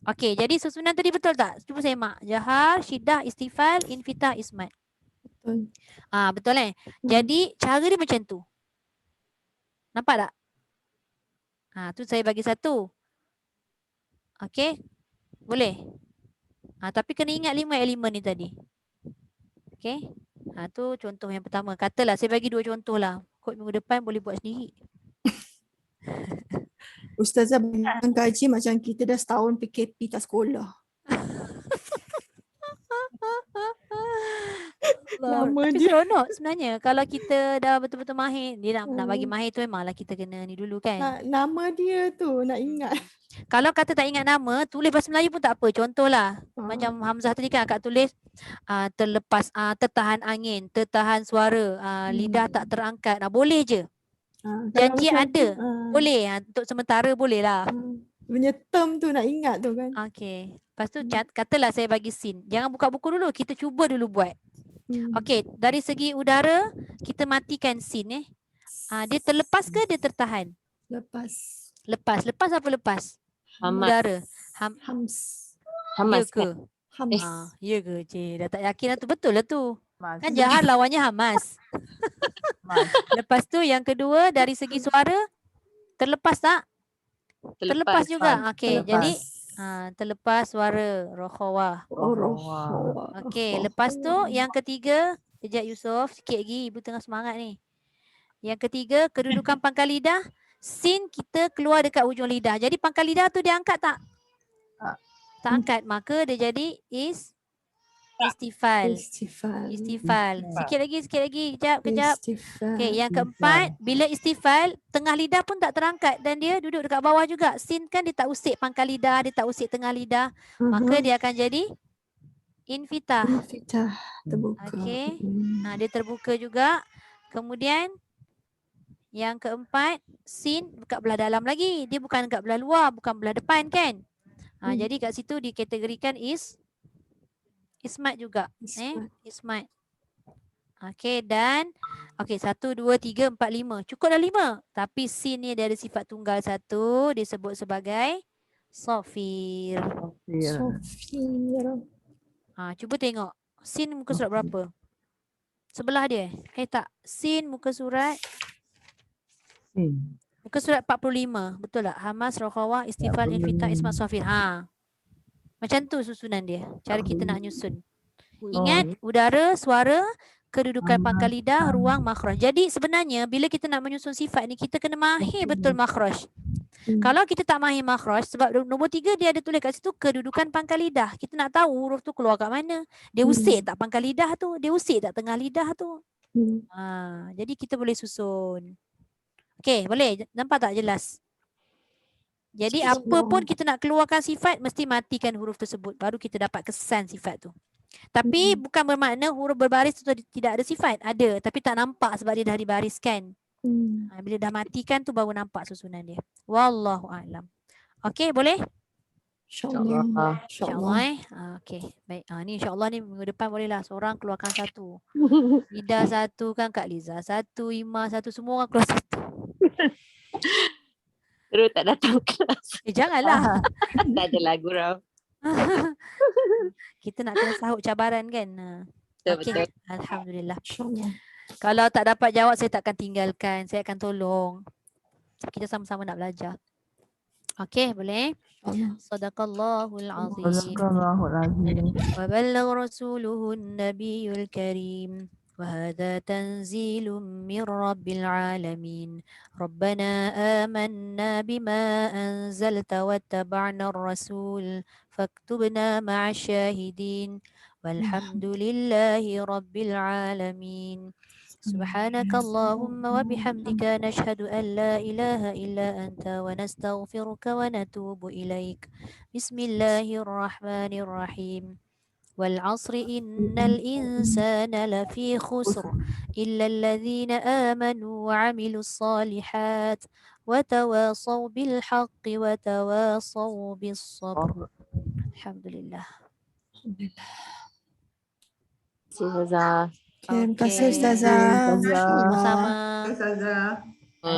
S1: Okey, jadi susunan tadi betul tak? Cuba semak. Jahar, syiddah, istifal, infitah, ismat.
S4: Betul.
S1: Betul Jadi cara dia macam tu. Nampak tak? Tu saya bagi satu. Okey. Boleh? Tapi kena ingat 5 elemen ni tadi. Okey. Tu contoh yang pertama. Katalah saya bagi 2 contoh lah. Kod minggu depan boleh buat sendiri.
S4: Ustazah bayangkan kaji macam kita dah setahun PKP tak sekolah. Lama
S1: Tapi
S4: dia.
S1: seronok sebenarnya. Kalau kita dah betul-betul mahir. Dia nak bagi mahir tu memanglah kita kena ni dulu kan.
S4: Nama dia tu nak ingat.
S1: Kalau kata tak ingat nama, tulis bahasa Melayu pun tak apa. Contohlah. Macam Hamzah tadi kan akak tulis terlepas, tertahan angin, tertahan suara, lidah tak terangkat. Boleh je. Janji ada. Boleh. Untuk sementara boleh lah.
S4: Punya term tu nak ingat tu kan.
S1: Okey. Lepas tu katalah saya bagi sin. Jangan buka buku dulu. Kita cuba dulu buat. Okey. Dari segi udara, kita matikan sin dia terlepas ke dia tertahan?
S4: Lepas.
S1: Lepas apa lepas?
S8: Hamas.
S1: Udara.
S4: Hams.
S8: Hamas
S1: Ya ke?
S8: kan?
S4: Hams.
S1: Ya ke? Cik, dah tak yakin lah tu. Betul lah tu.
S3: Mas.
S1: Kan Jahar lawannya Hamas. Lepas tu yang kedua dari segi suara terlepas tak? Terlepas juga. Okey, jadi terlepas suara rokhawah. Okey, lepas tu yang ketiga, kejap Yusof, sikit lagi ibu tengah semangat ni. Yang ketiga, kedudukan pangkal lidah, sin kita keluar dekat ujung lidah. Jadi pangkal lidah tu dia angkat tak? Tak angkat, maka dia jadi istifal. Sikit lagi, kejap. Okey, yang keempat, bila istifal, tengah lidah pun tak terangkat dan dia duduk dekat bawah juga. Sin kan dia tak usik pangkal lidah, dia tak usik tengah lidah, maka dia akan jadi infitah.
S4: Infitah, terbuka.
S1: Okey. Dia terbuka juga. Kemudian yang keempat, sin dekat belah dalam lagi. Dia bukan dekat belah luar, bukan belah depan kan? Jadi kat situ dikategorikan ismat juga. Ismat. Okey, dan 1, 2, 3, 4, 5. Cukup dah 5. Tapi sin ni dia ada sifat tunggal satu, disebut sebagai sofir. Cuba tengok. Sin muka surat berapa? Sebelah dia. Tak. Sin muka surat muka surat 45. Betul tak? Hamas, rokhawah, istifal, infitah, ismat, sofir. Macam tu susunan dia. Cara kita nak nyusun. Ingat, udara, suara, kedudukan pangkal lidah, ruang, makhraj. Jadi sebenarnya bila kita nak menyusun sifat ni, kita kena mahir betul makhraj. Kalau kita tak mahir makhraj, sebab nombor 3 dia ada tulis kat situ kedudukan pangkal lidah. Kita nak tahu huruf tu keluar kat mana. Dia usik tak pangkal lidah tu? Dia usik tak tengah lidah tu? Jadi kita boleh susun. Okey, boleh? Nampak tak jelas? Jadi apa pun kita nak keluarkan sifat mesti matikan huruf tersebut baru kita dapat kesan sifat tu. Tapi bukan bermakna huruf berbaris tu tidak ada sifat. Ada tapi tak nampak sebab dia dah dibariskan. Bila dah matikan tu baru nampak susunan dia. Wallahu a'lam. Okey, boleh?
S4: InsyaAllah.
S1: InsyaAllah. Okey, baik. Ni insyaAllah ni minggu depan bolehlah seorang keluarkan satu. Ida satu kan, Kak Liza satu, Ima satu, semua orang keluar satu.
S8: Terus tak datang kelas.
S1: Janganlah.
S8: Tak ada lagu Raf.
S1: Kita nak kena sahut cabaran kan. Okey,
S8: Betul.
S1: alhamdulillah.
S4: InsyaAllah.
S1: Kalau tak dapat jawab saya takkan tinggalkan. Saya akan tolong. Kita sama-sama nak belajar. Okey, boleh? Sadaqallahul azim.
S3: Sadaqallahul azim.
S1: Wa ballagha rasuluhun nabiyul karim. وهذا تنزيل من رب العالمين ربنا آمنا بما أنزلت واتبعنا الرسول فاكتبنا مع الشاهدين والحمد لله رب العالمين سبحانك اللهم وبحمدك نشهد أن لا إله إلا أنت ونستغفرك ونتوب إليك بسم الله الرحمن الرحيم والعصر إن الإنسان لفي خسر إلا الذين آمنوا وعملوا الصالحات وتواصوا بالحق وتواصوا بالصبر الحمد لله.
S8: Ustazah.
S4: Terima kasih
S1: Okey.
S4: Ustazah.
S3: Ustazah.
S1: Sama-sama.
S3: Ustazah.
S8: Oh.